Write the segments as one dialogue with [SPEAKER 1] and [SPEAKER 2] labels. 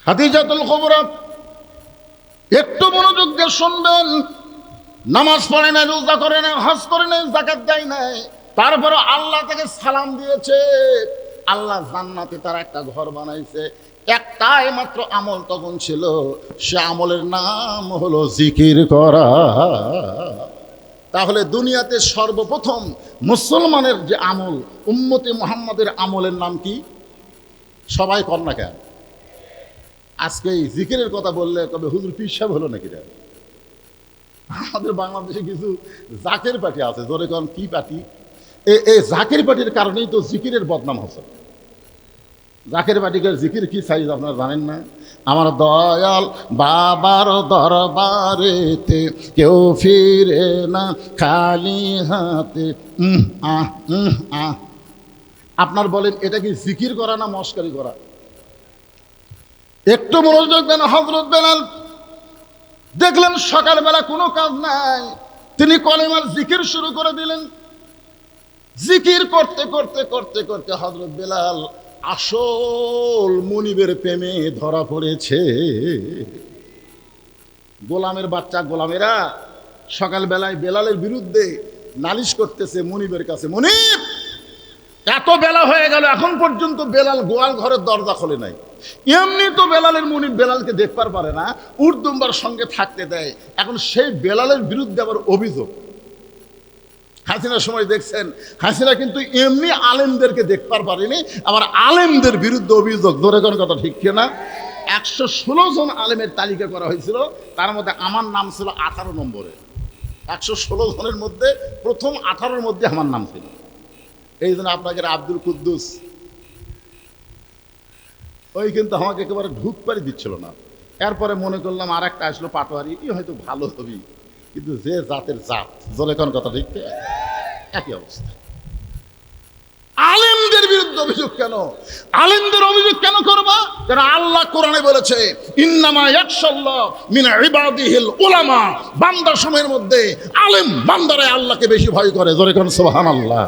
[SPEAKER 1] খাদিজাতুল কুবরা, একটু মনোযোগ দিয়ে শুনবেন। নামাজ পড়ে নাই, রোজা করে নাই, হজ করে নাই, যাকাত দেয় নাই, তারপরে আল্লাহ তাকে সালাম দিয়েছে। আল্লাহ জান্নাতে তার একটা ঘর বানাইছে। একটাই মাত্র আমল তখন ছিল, সে আমলের নাম হলো জিকির করা। তাহলে দুনিয়াতে সর্বপ্রথম মুসলমানের যে আমল, উম্মতে মুহাম্মাদের আমলের নাম কি? সবাই কর না কেন? আজকে এই জিকিরের কথা বললে তবে হুজুর পীর সাহেব হলো নাকি রে? আমাদের বাংলাদেশে কিছু জাকের পার্টি আছে, জোরে কন কি পার্টি? এই জাকের পার্টির কারণেই তো জিকিরের বদনাম হচ্ছে। জাকের পার্টিকে জিকির কি সাইজ আপনারা জানেন না? আমার দয়াল বাবার দরবারেতে কেউ ফিরে না খালি হাতে। আপনার বলেন এটা কি জিকির করা না মস্কারি করা? একটু মনোযোগ দেন। হযরত বেলাল দেখলেন সকালবেলা কোনো কাজ নাই, তিনি কলেমার জিকির শুরু করে দিলেন। জিকির করতে করতে করতে করতে হযরত বেলাল আসল মুনিবের প্রেমে ধরা পড়েছে। গোলামের বাচ্চা গোলামেরা সকালবেলায় বেলালের বিরুদ্ধে নালিশ করতেছে মুনিবের কাছে, মুনিব এত বেলা হয়ে গেল এখন পর্যন্ত বেলাল গোয়াল ঘরের দরজা খোলে নাই। এমনি তো বেলালের মুনিব বেলালকে দেখতে পারে না, উর্দুম্বার সঙ্গে থাকতে দেয়। এখন সেই বেলালের বিরুদ্ধে আবার অভিযোগ। হাসিনার সময় দেখছেন, হাসিনা কিন্তু এমনি আলেমদেরকে দেখতে পারেনি, আবার আলেমদের বিরুদ্ধে অভিযোগ। ধরে কোন কথা ঠিক কিনা? 116 জন আলেমের তালিকা করা হয়েছিল, তার মধ্যে আমার নাম ছিল 18 নম্বরে। 116 জনের মধ্যে প্রথম 18-র মধ্যে আমার নাম ছিল। এই জন্য আপনাকে আব্দুল কুদ্দুস ওই কিন্তু আমাকে একেবারে ঢুক পারি দিচ্ছিল না। এরপরে মনে করলাম আর একটা আসলো পাটোয়ারি, কি হয়তো ভালো হবি, কিন্তু যে জাতের জাত, জোরে কোন কথা ঠিক একই অবস্থা। আলেমদের বিরুদ্ধে অভিযোগ কেন? আলেমদের অভিযোগ কেন করবা? কারণ আল্লাহ কোরআনে বলেছে ইন্নামা ইয়াখশাল্লাহ মিন ইবাদিহিল উলামা, বান্দা সময়ের মধ্যে আলেম বান্দারা আল্লাহকে বেশি ভয় করে। জোরে কোন সুবহানাল্লাহ।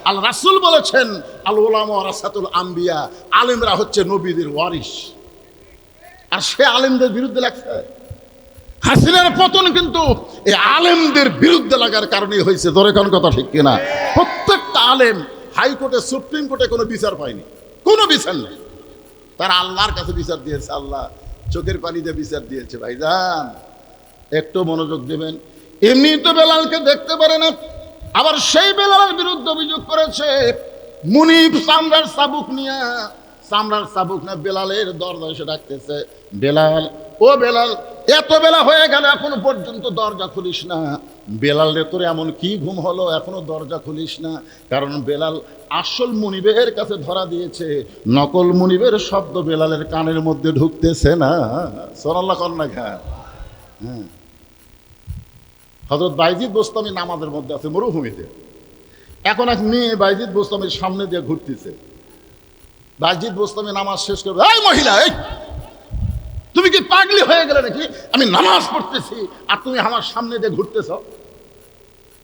[SPEAKER 1] আল্লাহ রাসূল বলেছেন আল উলামা ওয়ারাসাতুল আম্বিয়া, আলেমরা হচ্ছে নবীদের ওয়ারিস। আর সে আলেমদের বিরুদ্ধে লাগছে। হাসিনার পতন কিন্তু এই আলেমদের বিরুদ্ধে লাগার কারণেই হয়েছে। ধরে কোন কথা ঠিক কিনা? প্রত্যেকটা আলেম হাইকোর্টে সুপ্রিম কোর্টে কোনো বিচার পায়নি, কোনো বিচার নেই। তারা আল্লাহর কাছে বিচার দিয়েছে, আল্লাহ চোখের পানি দিয়ে বিচার দিয়েছে। ভাইজান একটু মনোযোগ দেবেন। এমনি তো বেলালকে দেখতে পারে না, আবার সেই বেলালের বিরুদ্ধে অভিযোগ করেছে মুনিব চামড়ার চাবুক নিয়ে। চামড়ার চাবুক না বেলালের দরজা এসে ডাকতেছে, বেলাল ও বেলাল এত বেলা হয়ে গেল এখনো পর্যন্ত দরজা খুলিস না। বেলাল রে তোর এমন কি ঘুম হলো এখনো দরজা খুলিস না? কারণ বেলাল আসল মুনিবের কাছে ধরা দিয়েছে, নকল মুনিবের শব্দ বেলালের কানের মধ্যে ঢুকতেছে না। সুবহানাল্লাহ কর না খান। হ্যাঁ, হযরত বাইজিদ বোস্তামি নামাজের মধ্যে আছে মরুভূমিতে। এখন এক মেয়ে বাইজিদ বোস্তামির সামনে দিয়ে ঘুরতেছে। বাইজিদ বোস্তামি নামাজ শেষ করবে, এই মহিলা, এই তুমি কি পাগলি হয়ে গেলে নাকি? আমি নামাজ পড়তেছি আর তুমি আমার সামনে দিয়ে ঘুরতেছ।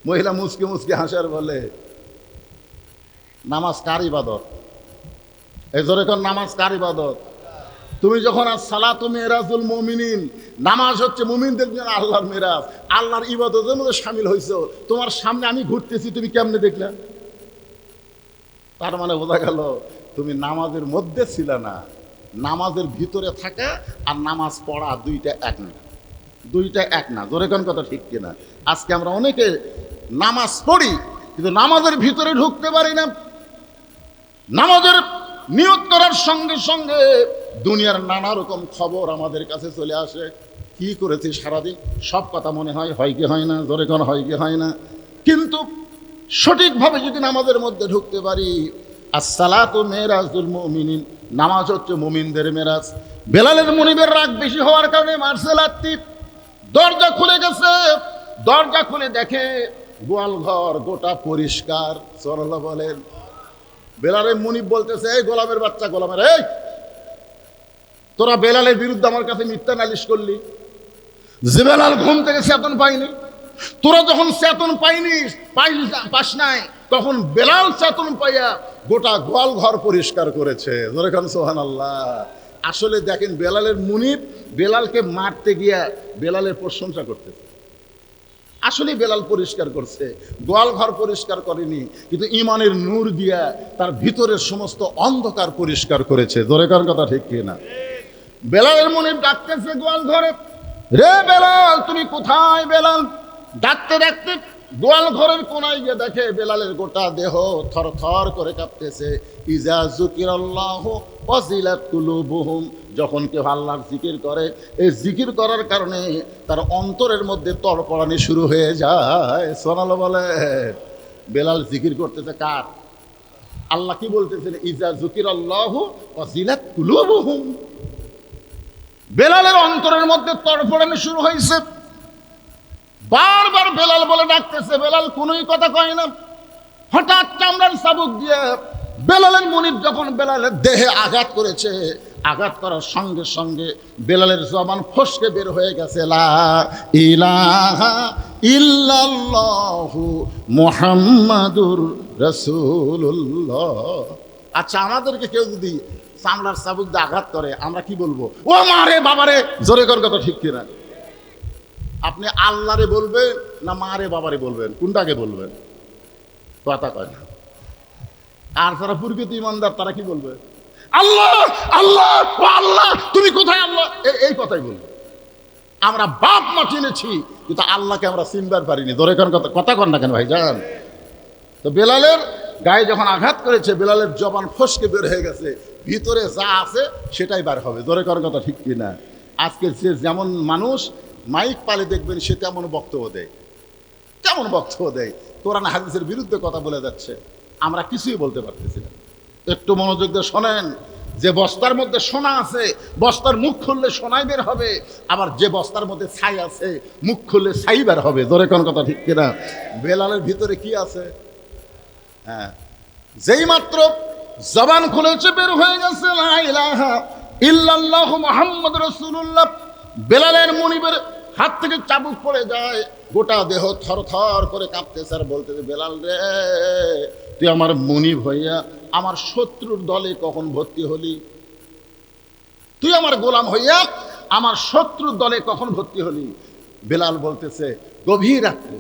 [SPEAKER 1] মহিলা মুচকে মুচকে হাসে আর বলে, নামাজ কার ইবাদত? এই জোরে কোন নামাজ কার ইবাদত? তুমি যখন আসসালাতু মিরাজুল মুমিনিন, নামাজ হচ্ছে মুমিনদের জন্য আল্লাহর মিরাজ, আল্লাহর ইবাদতের মধ্যে শামিল হইছো, তোমার সামনে আমি ঘুরতেছি, তুমি কেমনে দেখলে? তার মানে বোঝা গেল তুমি নামাজের মধ্যে ছিল না। নামাজের ভিতরে থাকা আর নামাজ পড়া দুইটা এক না, দুইটা এক না। জোরে কোন কথা ঠিক কিনা? আজকে আমরা অনেকে নামাজ পড়ি কিন্তু নামাজের ভিতরে ঢুকতে পারি না। নামাজের নিয়ত করার সঙ্গে সঙ্গে দুনিয়ার নানা রকম খবর আমাদের কাছে চলে আসে। কি করেছি সারাদিন সব কথা মনে হয়, হয় কি হয় না? জোরে কোন হয় কি হয় না? কিন্তু সঠিকভাবে যদি নামাজের মধ্যে ঢুকতে পারি, আসসালাতু মিরাজুল মুমিনিন, নামাজ হচ্ছে মুমিনদের মেরাজ। বেলালের মুনিবের রাগ বেশি হওয়ার কারণে মার্শাল আর্টি দরজা খুলে গেছে। দরজা খুলে দেখে গোয়াল ঘর গোটা পরিষ্কার। সুবহানাল্লাহ বলেন। বেলালের মুনিব বলতেছে, এই গোলামের বাচ্চা গোলামের, এই তোরা বেলালের বিরুদ্ধে আমার কাছে মিথ্যা নালিশ করলি। যে বেলাল ঘুম থেকে চেতন পাইনি, তোরা যখন চেতন পাস নাই তখন বেলাল চেতন পাইয়া গোটা গোয়াল ঘর পরিষ্কার করেছে। সুবহানাল্লাহ। আসলে দেখেন বেলালের মুনিব বেলালকে মারতে গিয়া বেলালের প্রশংসা করতেছে। আসলে বেলাল পরিষ্কার করছে, গোয়াল ঘর পরিষ্কার করেনি, কিন্তু ইমানের নূর দিয়া তার ভিতরের সমস্ত অন্ধকার পরিষ্কার করেছে। জোরে কার কথা ঠিক কিনা? বেলালের মুনিব ডাকতেছে গোয়াল ঘরে, রে বেলাল তুমি কোথায়? বেলাল ডাকতে ডাকতে গোয়াল ঘরের কোনায় গিয়ে দেখে বেলালের গোটা দেহ থর থর করে কাঁপতেছে। ইজা যুকিরাল্লাহু ওয়াজিলাত কুলুবুহুম, যখন কেউ আল্লাহর জিকির করে, এই জিকির করার কারণে তার অন্তরের মধ্যে তড়পড়ানি শুরু হয়ে যায়। সুবহানাল্লাহ বলে। বেলাল জিকির করতেছে কার? আল্লাহ কি বলতেছেন? ইজা যুকিরাল্লাহু ওয়াজিলাত কুলুবুহুম। বেলালের অন্তরের মধ্যে তড়পড়ানি শুরু হয়েছে। বারবার বেলাল বলে ডাকতেছে, বেলাল কোনোই কথা কয় না। হঠাৎ চামড়ার চাবুক দিয়ে বেলালের মুনিব যখন বেলালের দেহে আঘাত করেছে, আঘাত করার সঙ্গে সঙ্গে বেলালের জবান ফসকে বের হয়ে গেছে, লা ইলাহা ইল্লাল্লাহু মুহাম্মাদুর রাসূলুল্লাহ। আচ্ছা, আমাদেরকে কেউ যদি চামড়ার চাবুক দিয়ে আঘাত করে আমরা কি বলবো? ও মারে বাবারে। জোরে কর কথা ঠিক কিনা? আপনি আল্লাহরে বলবেন না মারে বাবারে বলবেন? কোনটাকে বলবেন? কথা কয় না। আর যারা প্রকৃত ইমানদার তারা কি বলবে? আল্লাহ আল্লাহ ও আল্লাহ, তুমি কোথায় আল্লাহ, এই কথাই বলবে। আমরা বাপ মা চিনেছি, কিন্তু আল্লাহকে আমরা চিনবার পারিনি। ধরে কোন কথা কন না কেন ভাই জান? তো বেলালের গায়ে যখন আঘাত করেছে, বেলালের জবান ফসকে বের হয়ে গেছে, ভিতরে যা আছে সেটাই বার হবে। ধরে কোন কথা ঠিক কিনা? আজকে যে যেমন মানুষ মাইক পালে দেখবেন সে তেমন বক্তব্য দেয়, কেমন বক্তব্য দেয়, কোরআন হাদিসের বিরুদ্ধে কথা বলে যাচ্ছে। আমরা কিছুই বলতে পারতেছি না। একটু মনোযোগ দিয়ে শোনেন, যে বস্তার মধ্যে সোনা আছে, বস্তার মুখ খুললে সোনাই বের হবে, আবার যে বস্তার মধ্যে ছাই আছে, মুখ খুললে ছাই বের হবে। ধরে কোন কথা ঠিক কিনা? বেলালের ভিতরে কি আছে? হ্যাঁ, যেই মাত্র জবান খুলেছে বের হয়ে গেছে লা ইলাহা ইল্লাল্লাহু মুহাম্মাদুর রাসূলুল্লাহ। বেলালের মুনিবের হাত থেকে চাবুক পড়ে যায়, গোটা দেহ থর থর করে কাঁপতেছে আর বলতেছে, বেলাল রে, তুই আমার মুনিব হইয়া আমার শত্রুর দলে কখন ভর্তি হলি? তুই আমার গোলাম হইয়া আমার শত্রুর দলে কখন ভর্তি হলি? বেলাল বলতেছে, গভীর রাত্রে।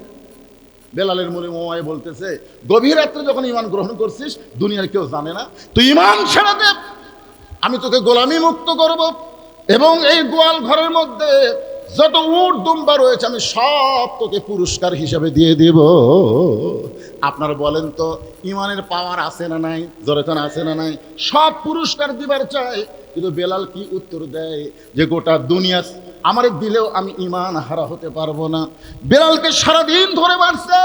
[SPEAKER 1] বেলালের মুনিব ওমায় বলতেছে, গভীর রাত্রে যখন ঈমান গ্রহণ করছিস, দুনিয়ার কেউ জানে না, তুই ঈমান ছেড়ে দে, আমি তোকে গোলামি মুক্ত করব, এবং এই গোয়াল ঘরের মধ্যে যত উট দুম্বা রয়েছে আমি সব তোকে পুরস্কার হিসাবে দিয়ে দেব। আপনারা বলেন তো, ইমানের পাওয়ার আছে না নাই? যখন আছে না নাই? সব পুরস্কার দিবার চাই, কিন্তু বেলাল কি উত্তর দেয়? যে গোটা দুনিয়া আমারে দিলেও আমি ইমান হারা হতে পারবো না। বেলালকে সারাদিন ধরে মারছে,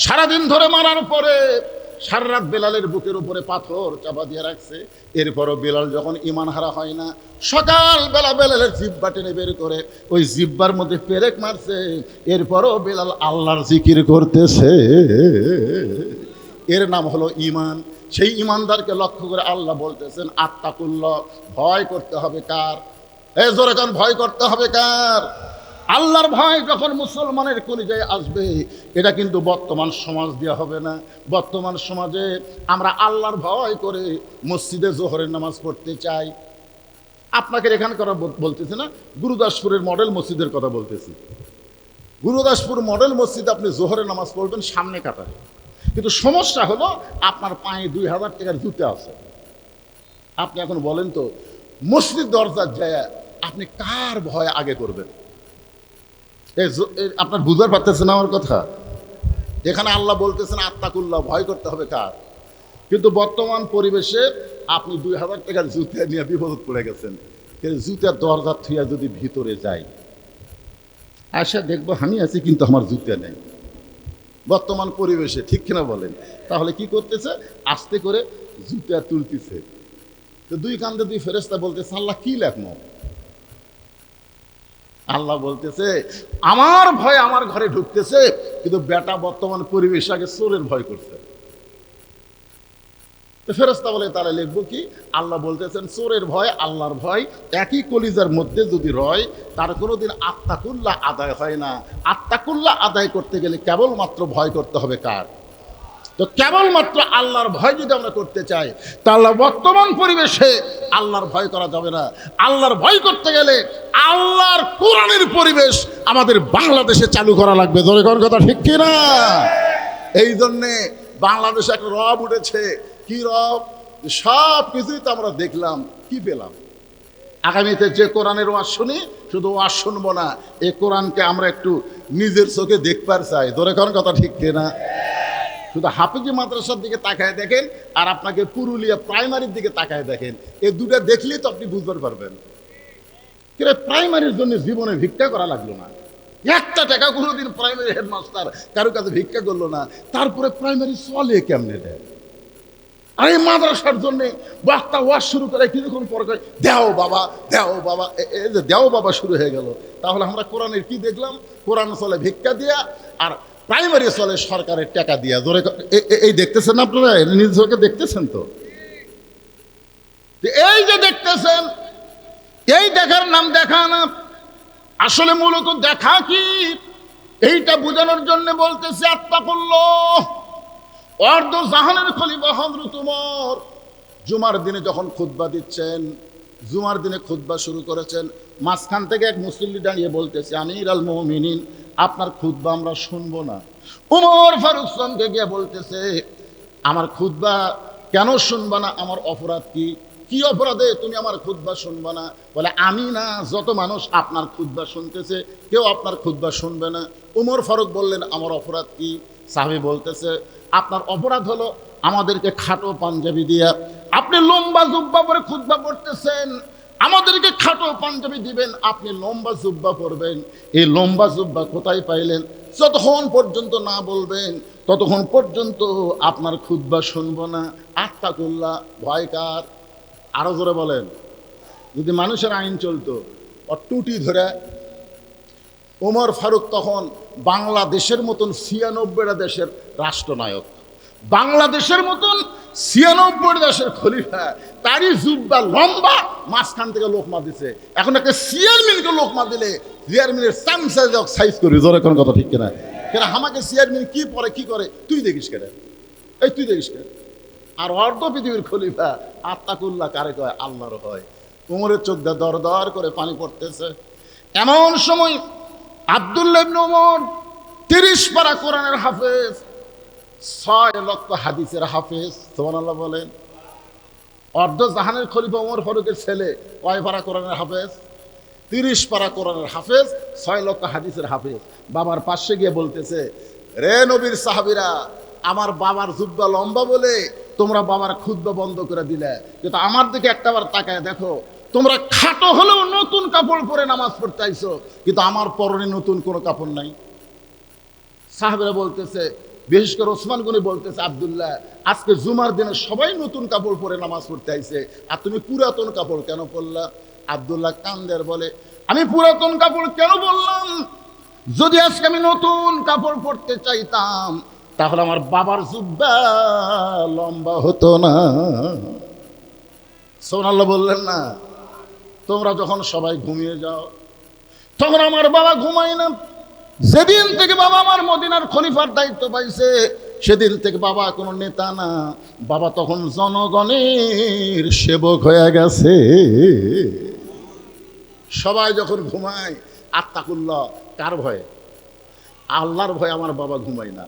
[SPEAKER 1] সারাদিন ধরে মারার পরে সারা রাত বেলালের বুকের উপরে পাথর চাপা দিয়ে রাখছে। এরপরও বেলাল যখন ইমান হারা হয় না, সকাল বেলা বেলালের জিব্বা টেনে বের করে ওই জিব্বার মধ্যে পেরেক মারছে। এরপরও বেলাল আল্লাহর জিকির করতেছে। এর নাম হলো ইমান। সেই ইমানদারকে লক্ষ্য করে আল্লাহ বলতেছেন, আত্তাকুল্লাহ, ভয় করতে হবে কার? জোরে কান, ভয় করতে হবে কার? আল্লাহর ভয় যখন মুসলমানের কলিজায় আসবে, এটা কিন্তু বর্তমান সমাজ দেওয়া হবে না। বর্তমান সমাজে আমরা আল্লাহর ভয় করে মসজিদে জোহরের নামাজ পড়তে চাই। আপনাকে এখানকার বলতেছি না, গুরুদাসপুরের মডেল মসজিদের কথা বলতেছি। গুরুদাসপুর মডেল মসজিদ আপনি জোহরের নামাজ পড়বেন সামনে কাতারে, কিন্তু সমস্যা হলো আপনার পায়ে 2000 টাকার জুতা আছে। আপনি এখন বলেন তো, মসজিদ দরজার যায় আপনি কার ভয় আগে করবেন? আপনার বুঝতে পারতেছেন আমার কথা? এখানে আল্লাহ বলতেছেন আত্তাকুল্লাহ, ভয় করতে হবে কার? কিন্তু বর্তমান পরিবেশে আপনি 2000 টাকার জুতা নিয়ে বিপদ পড়ে গেছেন। জুতার দরজা থুয়া যদি ভিতরে যাই, আশা দেখবো আমি আছি কিন্তু আমার জুতা নেই। বর্তমান পরিবেশে ঠিক কিনা বলেন? তাহলে কি করতেছে? আস্তে করে জুতা তুলতেছে। তো দুই কান্দে দুই ফেরেশতা বলতেছে, আল্লাহ কি লেখমো? আল্লাহ বলতেছে, আমার ভয় আমার ঘরে ঢুকতেছে, কিন্তু বেটা বর্তমান পরিবেশ আগে চোরের ভয় করছে। তো ফেরেশতা বলে, তাহলে লিখবো কি? আল্লাহ বলতেছেন, চোরের ভয় আল্লাহর ভয় একই কলিজার মধ্যে যদি রয়, তার কোনোদিন আত্তাকুল্লাহ আদায় হয় না। আত্তাকুল্লাহ আদায় করতে গেলে কেবলমাত্র ভয় করতে হবে কার? তো কেবলমাত্র আল্লাহর ভয় যদি আমরা করতে চাই তাহলে বর্তমান পরিবেশে আল্লাহর ভয় করা যাবে না। আল্লাহর ভয় করতে গেলে আল্লাহর কোরআনের পরিবেশ আমাদের বাংলাদেশে চালু করা লাগবে। ধরে কোন কথা ঠিক কি না? এই জন্যে বাংলাদেশে একটা রব উঠেছে। কি রব? সব কিছুই তো আমরা দেখলাম, কি পেলাম? আগামীতে যে কোরআনের ওয়াজ শুনি, শুধু ওয়াজ শুনবো না, এই কোরআনকে আমরা একটু নিজের চোখে দেখবার চাই। ধরে কোন কথা ঠিক কি না? শুধু হাফিজি মাদ্রাসার দিকে তাকায় দেখেন আর আপনাকে পুরুলিয়া প্রাইমারির দিকে তাকায় দেখেন, এই দুটা দেখলেই তো আপনি বুঝতে পারবেন। কিন্তু প্রাইমারির জন্য জীবনে ভিক্ষা করা লাগলো না, একটা টাকা কোনোদিন প্রাইমারি হেডমাস্টার কারো কাছে ভিক্ষা করলো না, তারপরে প্রাইমারি চলে কেমনে দেয়? আর এই মাদ্রাসার জন্য বক্তা ওয়াজ শুরু করে কিছুক্ষণ পর করে দেও বাবা দেও বাবা, এই যে দেও বাবা শুরু হয়ে গেল। তাহলে আমরা কোরআনের কি দেখলাম? কোরআন চলে ভিক্ষা দিয়া আর প্রাইমারি চলে সরকারের টাকা দিয়া। জোরে এই দেখতেছেন না আপনারা? নিজ চোখে দেখতেছেন তো? এই যে দেখতেছেন, এই দেখার নাম দেখা না, আসলে মূলত দেখা কি এইটা বোঝানোর জন্য বলতেছে আত্তাকুল্লাহ। অর্ধ জাহানের খলিফা হযরত ওমর জুমার দিনে যখন খুতবা দিচ্ছেন, জুমার দিনে খুতবা শুরু করেছেন, মাঝখান থেকে এক মুসল্লি দাঁড়িয়ে বলতেছে আমিরুল মুমিনিন, আপনার খুতবা আমরা শুনবো না। ওমর ফারুক সামকে গিয়ে বলতেছে আমার খুতবা কেন শুনবা না? আমার অপরাধ কি? কি অপরাধে তুমি আমার খুতবা শুনবা না? বলে আমি না, যত মানুষ আপনার খুতবা শুনতেছে কেউ আপনার খুতবা শুনবে না। ওমর ফারুক বললেন আমার অপরাধ কি? সাহাবী বলতেছে আপনার অপরাধ হলো আমাদেরকে খাটো পাঞ্জাবি দিয়া আপনি লম্বা জুব্বা পরে খুতবা পড়তেছেন, আমাদেরকে খাটো পাঞ্জাবি দিবেন, আপনি লম্বা জুব্বা পরবেন। এই লম্বা জুব্বা কোথায় পাইলেন? যতক্ষণ পর্যন্ত না বলবেন ততক্ষণ পর্যন্ত আপনার খুতবা শুনবো না। আত্তাকুল্লাহ, ভয় কার? আরো জোরে বলেন। যদি মানুষের আইন চলতো টুটি ধরে, ওমর ফারুক তখন বাংলাদেশের মতন 96টা দেশের রাষ্ট্রনায়ক, বাংলাদেশের মতন 96 দেশের খলিফা, তারই জুব্বা লম্বা, মাঝখান থেকে লোকমা দিছে। এখন একটা চেয়ারম্যানকে লোকমা দিলে চেয়ারম্যানের সাইজ করি। জোরে কোন কথা ঠিক কিনা? কেন আমাকে চেয়ারম্যান কি পরে কি করে তুই দেখিস কেন? এই তুই দেখিস কেন? আর অর্ধ পৃথিবীর খলিফা। আত্তাকুল্লাহ কারে কয়? আল্লাহর হয়। ওমরের চোখ দিয়ে দর দর করে পানি পড়তেছে। এমন সময় আব্দুল্লাহ ইবনে ওমর 30 পারা কোরআনের হাফেজ, 6 লক্ষ হাদিসের হাফেজ। সুবহানাল্লাহ বলেন। অর্ধ জাহানের খলিফা ওমর ফারুকের ছেলে কয় পারা কোরআনের হাফেজ? 30 পারা কোরআনের হাফেজ, 6 লক্ষ হাদিসের হাফেজ। বাবার পাশে গিয়ে বলতেছে রে নবীর সাহাবীরা, আমার বাবার জুব্বা লম্বা বলে তোমরা বাবার খুতবা বন্ধ করে দিলে, কিন্তু আমার দিকে একটাবার তাকায় দেখো, তোমরা খাটো হলেও নতুন কাপড় পরে নামাজ পড়তে আইছো, কিন্তু আমার পরনে নতুন কোনো কাপড় নাই। সাহাবীরা বলতেছে, বিশেষ করে ওসমান গনি বলতেছে আব্দুল্লাহ, আজকে জুমার দিনে সবাই নতুন কাপড় পরে নামাজ পড়তে আইছে, আর তুমি পুরাতন কাপড় কেন পরলা? আব্দুল্লাহ কান্দের বলে আমি পুরাতন কাপড় কেন বললাম? যদি আজকে আমি নতুন কাপড় পরতে চাইতাম তাহলে আমার বাবার জুব্বা লম্বা হতো না। সুবহানাল্লাহ বললেন না? তোমরা যখন সবাই ঘুমিয়ে যাও তখন আমার বাবা ঘুমায় না। যেদিন থেকে বাবা আমার মদিনার খলিফার দায়িত্ব পাইছে সেদিন থেকে বাবা কোনো নেতা না, বাবা তখন জনগণের সেবক হয়ে গেছে। সবাই যখন ঘুমায়, আত্তাকুল্লাহ কার ভয়ে? আল্লাহর ভয়ে আমার বাবা ঘুমায় না।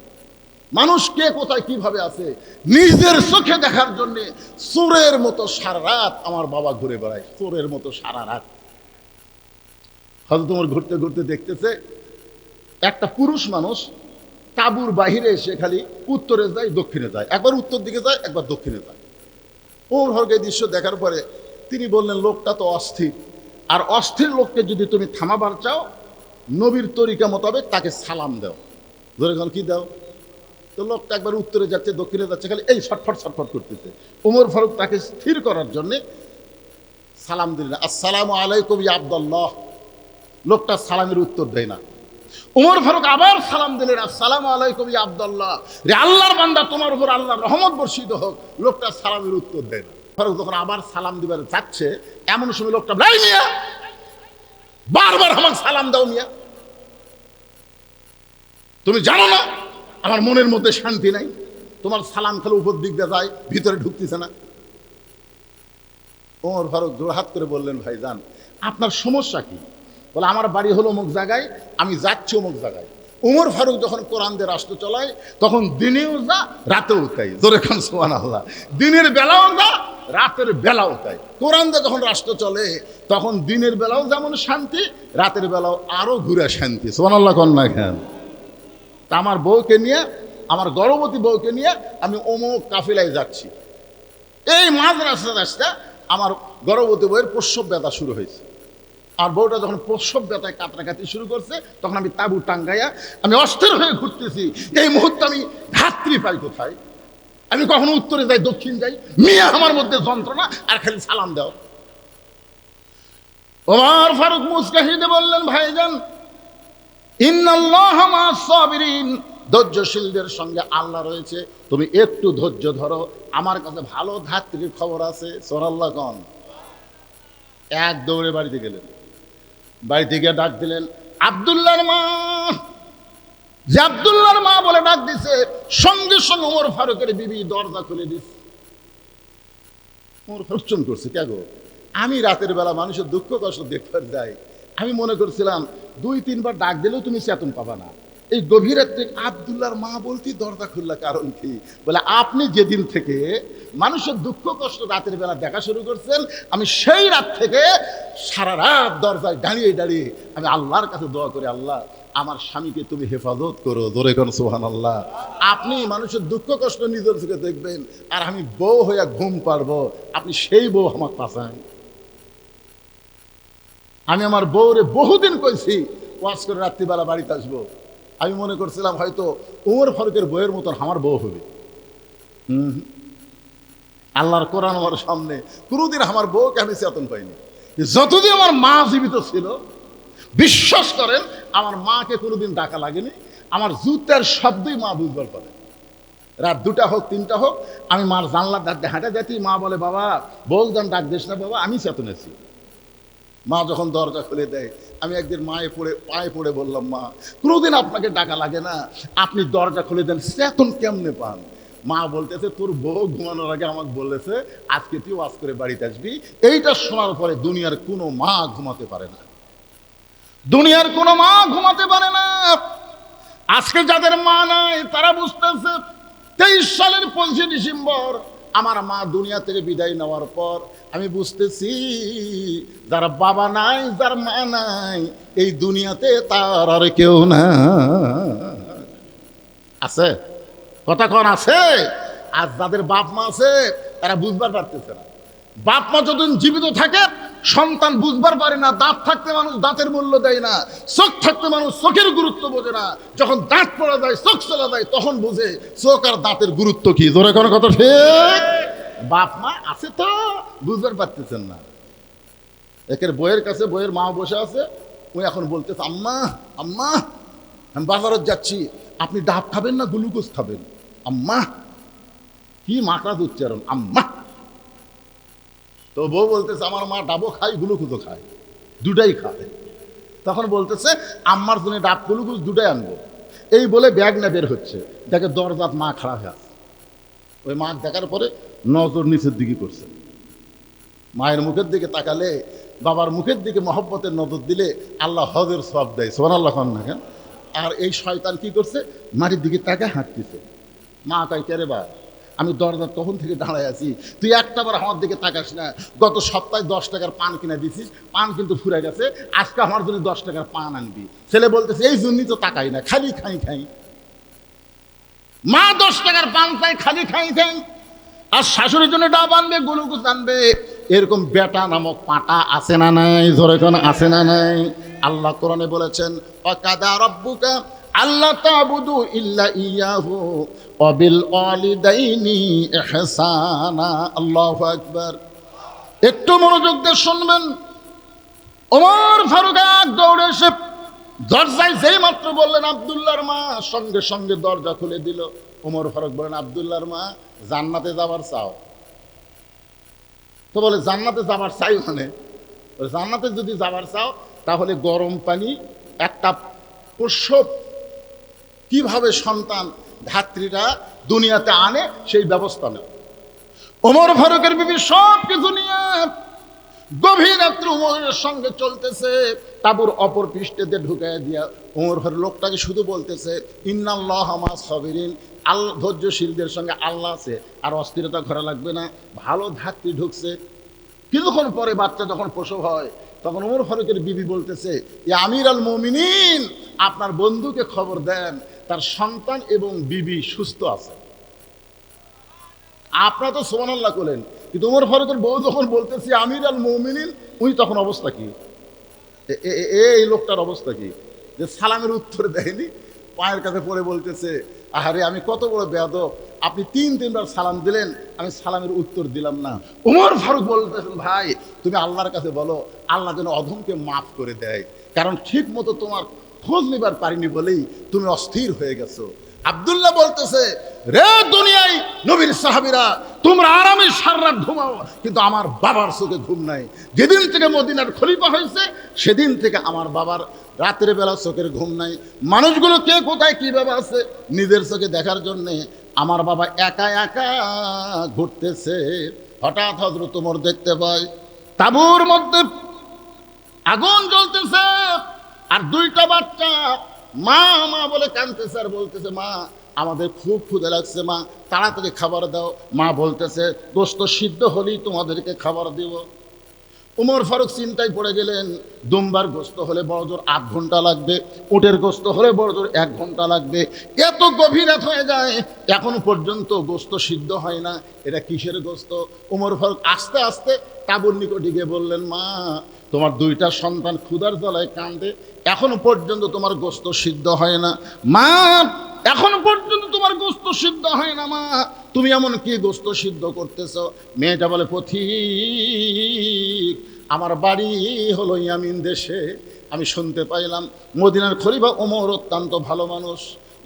[SPEAKER 1] মানুষ কে কোথায় কিভাবে আছে নিজের চোখে দেখার জন্য চোরের মতো সারা রাত আমার বাবা ঘুরে বেড়ায়, চোরের মতো সারা রাত। হয়তো তোমার ঘুরতে ঘুরতে দেখতেছে একটা পুরুষ মানুষ তাঁবুর বাহিরে এসে খালি উত্তরে যায় দক্ষিণে যায়, একবার উত্তর দিকে যায় একবার দক্ষিণে যায়। ওমর ফারুক এই দৃশ্য দেখার পরে তিনি বললেন লোকটা তো অস্থির, আর অস্থির লোককে যদি তুমি থামাবার চাও নবীর তরিকা মোতাবেক তাকে সালাম দাও। ধরে গেল কি দাও? তো লোকটা একবার উত্তরে যাচ্ছে দক্ষিণে যাচ্ছে, খালি এই ছটফট ছটফট করতেছে। ওমর ফারুক তাকে স্থির করার জন্যে সালাম দিলেন, আসসালামু আলাইকুম ইয়া আব্দুল্লাহ। লোকটা সালামের উত্তর দেয় না। ওমর ফারুক আবার সালাম দিলেন, আসসালামু আলাইকুম ইয়া আব্দুল্লাহ, রে আল্লাহর বান্দা তোমার উপর আল্লাহর রহমত বর্ষিত হোক। লোকটা সালামের উত্তর দেয় না। ফারুক যখন আবার সালাম দিবার যাচ্ছে এমন সময় লোকটা বলে, মিয়া বারবার আমাকে সালাম দাও মিয়া, তুমি জানো না আমার মনের মধ্যে শান্তি নাই? তোমার সালাম খেলে উপর দিক দিয়ে যায়, ভিতরে ঢুকতেছে না। ওমর ফারুক জোড়হাত করে বললেন, ভাইজান আপনার সমস্যা কি? বলে আমার বাড়ি হলো অমুক জায়গায়, আমি যাচ্ছি অমুক জায়গায়। উমর ফারুক যখন কোরআন দিয়ে রাষ্ট্র চলায় তখন দিনেও যা রাতেও তাই। জোরে খান সুবহানাল্লাহ। দিনের বেলাও যা রাতের বেলাও তাই। কোরআন দিয়ে যখন রাষ্ট্র চলে তখন দিনের বেলাও যেমন শান্তি, রাতের বেলাও আরো ঘুরে শান্তি। সুবহানাল্লাহ কোন না খান। তা আমার বউকে নিয়ে, আমার গর্ভবতী বউকে নিয়ে আমি অমুক কাফিলায় যাচ্ছি। এই মাঝ রাস্তা আমার গর্ভবতী বউয়ের প্রসব ব্যথা শুরু হয়েছে। আর বউটা যখন প্রসব ব্যথায় কাতরাকাতি শুরু করছে তখন আমি তাবু টাঙ্গাইয়া আমি অস্থির হয়ে ঘুরতেছি। এই মুহূর্তে আমি ধাত্রী পাই কোথায়? আমি কখনো উত্তরে যাই, দক্ষিণ যাই, মিয়া আমার মধ্যে যন্ত্রণা আর খালি সালাম দাও। ওমর ফারুক মুস্কা হেসে বললেন, ভাইজান ইন্নাল্লাহা মা'আস সাবিরিন, ধৈর্যশীলদের সঙ্গে আল্লাহ রয়েছে, তুমি একটু ধৈর্য ধরো, আমার কাছে ভালো ধাত্রীর খবর আছে। সুবহানাল্লাহ কোন। এক দৌড়ে বাড়িতে গেলেন, বাড়িতে গিয়ে ডাক দিলেন, আব্দুল্লাহর মা। যে আব্দুল্লাহর মা বলে ডাক দিছে, সঙ্গে সঙ্গে ওমর ফারুকের বিবি দরজা খুলে দিছে। ওমর ফারুক চুপ করছে, কে গো? আমি রাতের বেলা মানুষের দুঃখ কষ্ট দেখতে যাই, আমি মনে করছিলাম 2-3 বার ডাক দিলেও তুমি চেতন পাবা না। এই গভীর রাত্রে আব্দুল্লাহর মা বলতেই দরজা খুললা, কারণ কি? বলে আপনি যেদিন থেকে মানুষের দুঃখ কষ্ট রাতের বেলা দেখা শুরু করছেন, আমি সেই রাত থেকে সারা রাত দরজায় দাঁড়িয়ে দাঁড়িয়ে আমি আল্লাহর কাছে দোয়া করি, আল্লাহ আমার স্বামীকে তুমি হেফাজত করো। জোরে কোন সুবহানাল্লাহ। আপনি মানুষের দুঃখ কষ্ট নিজের চোখে দেখবেন, আর আমি বউ হইয়া ঘুম পারবো, আপনি সেই বউ আমার পাশান। আমি আমার বউরে বহুদিন কইছি ওয়াজ করে রাত্রিবেলা বাড়িতে আসবো। আমি মনে করছিলাম হয়তো ওমর ফারুকের বউয়ের মতন আমার বউ হবে। আল্লাহর কোরআন আমার সামনে, কোনোদিন আমার বউকে আমি চেতন পাইনি। যতদিন আমার মা জীবিত ছিল, বিশ্বাস করেন আমার মাকে কোনোদিন ডাকা লাগেনি। আমার জুতার শব্দই মা বুঝবার পারে। রাত 2টা হোক 3টা হোক, আমি মার জানলার ডাক হাঁটা যেতেই মা বলে, বাবা বউ যান ডাক দিস না বাবা, আমি চেতনেছি। মা যখন দরজা খুলে দেয়, আমি একদিন পায়ে পড়ে বললাম, মা কোনোদিন আপনাকে ডাকা লাগে না, আপনি দরজা খুলে দেন, চেতন কেমনে পান? মা বলতেছে, তোর বউ ঘুমানোর আগে আমাকে বলেছে আজকে তুই ওয়াজ করে বাড়িতে আসবি। এইটা শোনার পরে দুনিয়ার কোনো মা ঘুমাতে পারে না, দুনিয়ার কোনো মা ঘুমাতে পারে না। আজকে যাদের মা নাই তারা বুঝতেছে 23 সালের 25 ডিসেম্বর আমার মা দুনিয়া থেকে বিদায় নেওয়ার পর আমি বুঝতেছি যার বাবা নাই, যার মা নাই, এই দুনিয়াতে তার আর কেউ না আছে। কথা কোন আছে? আর যাদের বাপ মা আছে তারা বুঝবার পারতেছে না। বাপ মা যতদিন জীবিত থাকে সন্তান বুঝবার পারে না। দাঁত থাকতে মানুষ দাঁতের মূল্য দেয় না, চোখ থাকতে মানুষ চোখের গুরুত্ব বোঝে না। যখন দাঁত পড়া যায়, চোখ চলা যায়, তখন বুঝে চোখ আর দাঁতের গুরুত্ব কি। জোরে কোনো কথা ঠিক? বাপ মা আছে তো বুঝবার পারতেছেন না। একের বইয়ের কাছে বইয়ের মা বসে আছে, ওই এখন বলতেছে, আম্মা আম্মা আমি বাজারত যাচ্ছি, আপনি ডাব খাবেন না গ্লুকোজ খাবেন? আম্মা, কি মাকড়ার উচ্চারণ, আম্মা। তো বউ বলতেছে, আমার মা ডাবও খায় গ্লুকোজও খায়, দুটাই খায়। তখন বলতেছে, আম্মার জন্য ডাব গ্লুকোজ দুটাই আনবো। এই বলে ব্যাগ না বের হচ্ছে, দেখে দরজাত মা খাড়া হয়ে আছে। ওই মা দেখার পরে নজর নিচের দিকে করছে। মায়ের মুখের দিকে তাকালে, বাবার মুখের দিকে মহব্বতের নজর দিলে আল্লাহ হজের সওয়াব দেয়। সুবহানাল্লাহ খান না কেন? আর এই শয়তান কি করছে? মাটির দিকে তাকায় হাঁটতেছে। মা কয়, কে রে বা, আমি দরজার তখন থেকে দাঁড়ায় আছি, তুই একটাবার আমার দিকে তাকাস না। গত সপ্তাহে 10 টাকার পান কিনে দিছিস, পান কিন্তু ফুরে গেছে, আজকে আমার জন্য 10 টাকার পান আনবি। ছেলে বলতেছে, এই জন্যই তো তাকাই না, খালি খাই খাই। মা 10 টাকার পান চাই, খালি খাই খাই। আর শাশুড়ির জন্য ডাব আনবে, গ্লুকোজ আনবে। এরকম বেটা নামক পাটা আছে না নাই? জোরে কোন আছে না নাই? আল্লাহ কোরআনে বলেছেন, ওয়াকাদা রাব্বুকা আল্লা তা'বুদু ইল্লা ইয়াহু ওয়া বিল ওয়ালিদাইনি ইহসানা। আল্লাহু আকবার। একটু মনোযোগ দিয়ে শুনবেন। ওমর ফারুক দৌড়ে এসে দরজায় যেই মাত্র বললেন আব্দুল্লাহর মা, সঙ্গে সঙ্গে দরজা খুলে দিল। ওমর ফারুক বলেন, আব্দুল্লাহর মা জান্নাতে যাবার চাও? তো বলে, জান্নাতে যাবার চাই মানে? জান্নাতে যদি যাবার চাও তাহলে গরম পানি একটা প্রসব কিভাবে সন্তান ধাত্রীরা দুনিয়াতে আনে সেই ব্যবস্থা নেই। ওমর ফারুকের বিবি সব কিছু নিয়ে গভীর রাত্রে উমরের সঙ্গে চলতেছে, তাবুর অপর পৃষ্ঠেতে ঢুকাই দিয়া ওমর ফারুক লোকটাকে শুধু বলতেছে ইন্নাল্লাহ মা সাবিরিন, আল্লাহ ধৈর্যশীলদের সঙ্গে আল্লাহ আছে, আর অস্থিরতা করা লাগবে না। ভালো ধাত্রী ঢুকছে। কিছুক্ষণ পরে বাচ্চা যখন প্রসব হয় তখন ওমর ফারুকের বিবি বলতেছে ইয়া আমির আল মুমিনিন, আপনার বন্ধুকে খবর দেন তার সন্তান এবং বিবি সুস্থ আছে। আপনারা তো সুবহানাল্লাহ করলেন, কিন্তু ওমর ফারুকের বউ যখন বলতেছে আমির আল মুমিনিন, উনি তখন অবস্থা কি? এই লোকটার অবস্থা কি যে সালামের উত্তর দেয়নি, পায়ের কাছে পড়ে বলতেছে আহারে আমি কত বড় বেয়াদব, আপনি তিনবার সালাম দিলেন, আমি সালামের উত্তর দিলাম না। ওমর ফারুক বলতেছেন ভাই তুমি আল্লাহর কাছে বলো আল্লাহ যেন অধমকে মাফ করে দেয়, কারণ ঠিক মতো তোমার খোঁজ নিবার পারিনি বলেই তুমি অস্থির হয়ে গেছো। আব্দুল্লাহ বলতেছে রে দুনিয়ায় নবীর সাহাবীরা তোমরা আরামে সারা রাত ঘুমাও, কিন্তু আমার বাবার চোখে ঘুম নাই। যেদিন থেকে মদিনার খলিফা হয়েছে সেদিন থেকে আমার বাবার রাতের বেলা চোখের ঘুম নাই। মানুষগুলো কে কোথায় কিভাবে আছে নিজের চোখে দেখার জন্যে আমার বাবা একা একা ঘুরতেছে। হঠাৎ হযরত ওমর দেখতে পায় তাঁবুর মধ্যে আগুন জ্বলতেছে, আর দুইটা বাচ্চা মা মা বলে কাঁদতেছে, আর বলতেছে মা আমাদের খুব ক্ষুধা লাগছে, মা তাড়াতাড়ি খাবার দাও। মা বলতেছে গোশত সিদ্ধ হলেই তোমাদেরকে খাবার দেব। ওমর ফারুক চিন্তায় পড়ে গেলেন, দুম্বার গোশত হলে বড় জোর 8 ঘন্টা লাগবে, উটের গোশত হলে বড় জোর 1 ঘন্টা লাগবে। এত গভীর রাত হয়ে যায়, এখনো পর্যন্ত গোশত সিদ্ধ হয় না, এটা কিসের গোশত? ওমর ফারুক আস্তে আস্তে তাঁবুর নিকটে গিয়ে বললেন মা তোমার দুইটা সন্তান ক্ষুধার জ্বালায় কাঁদে, এখনো পর্যন্ত তোমার গোশত সিদ্ধ হয় না। মা এখনো পর্যন্ত তোমার গোশত সিদ্ধ হয় না, মা তুমি এমন কি গোশত সিদ্ধ করতেছ? মেয়েটা বলে পথিক আমার বাড়ি হলো ইয়ামিন দেশে, আমি শুনতে পাইলাম মদিনার খলিফা ওমর অত্যন্ত ভালো মানুষ।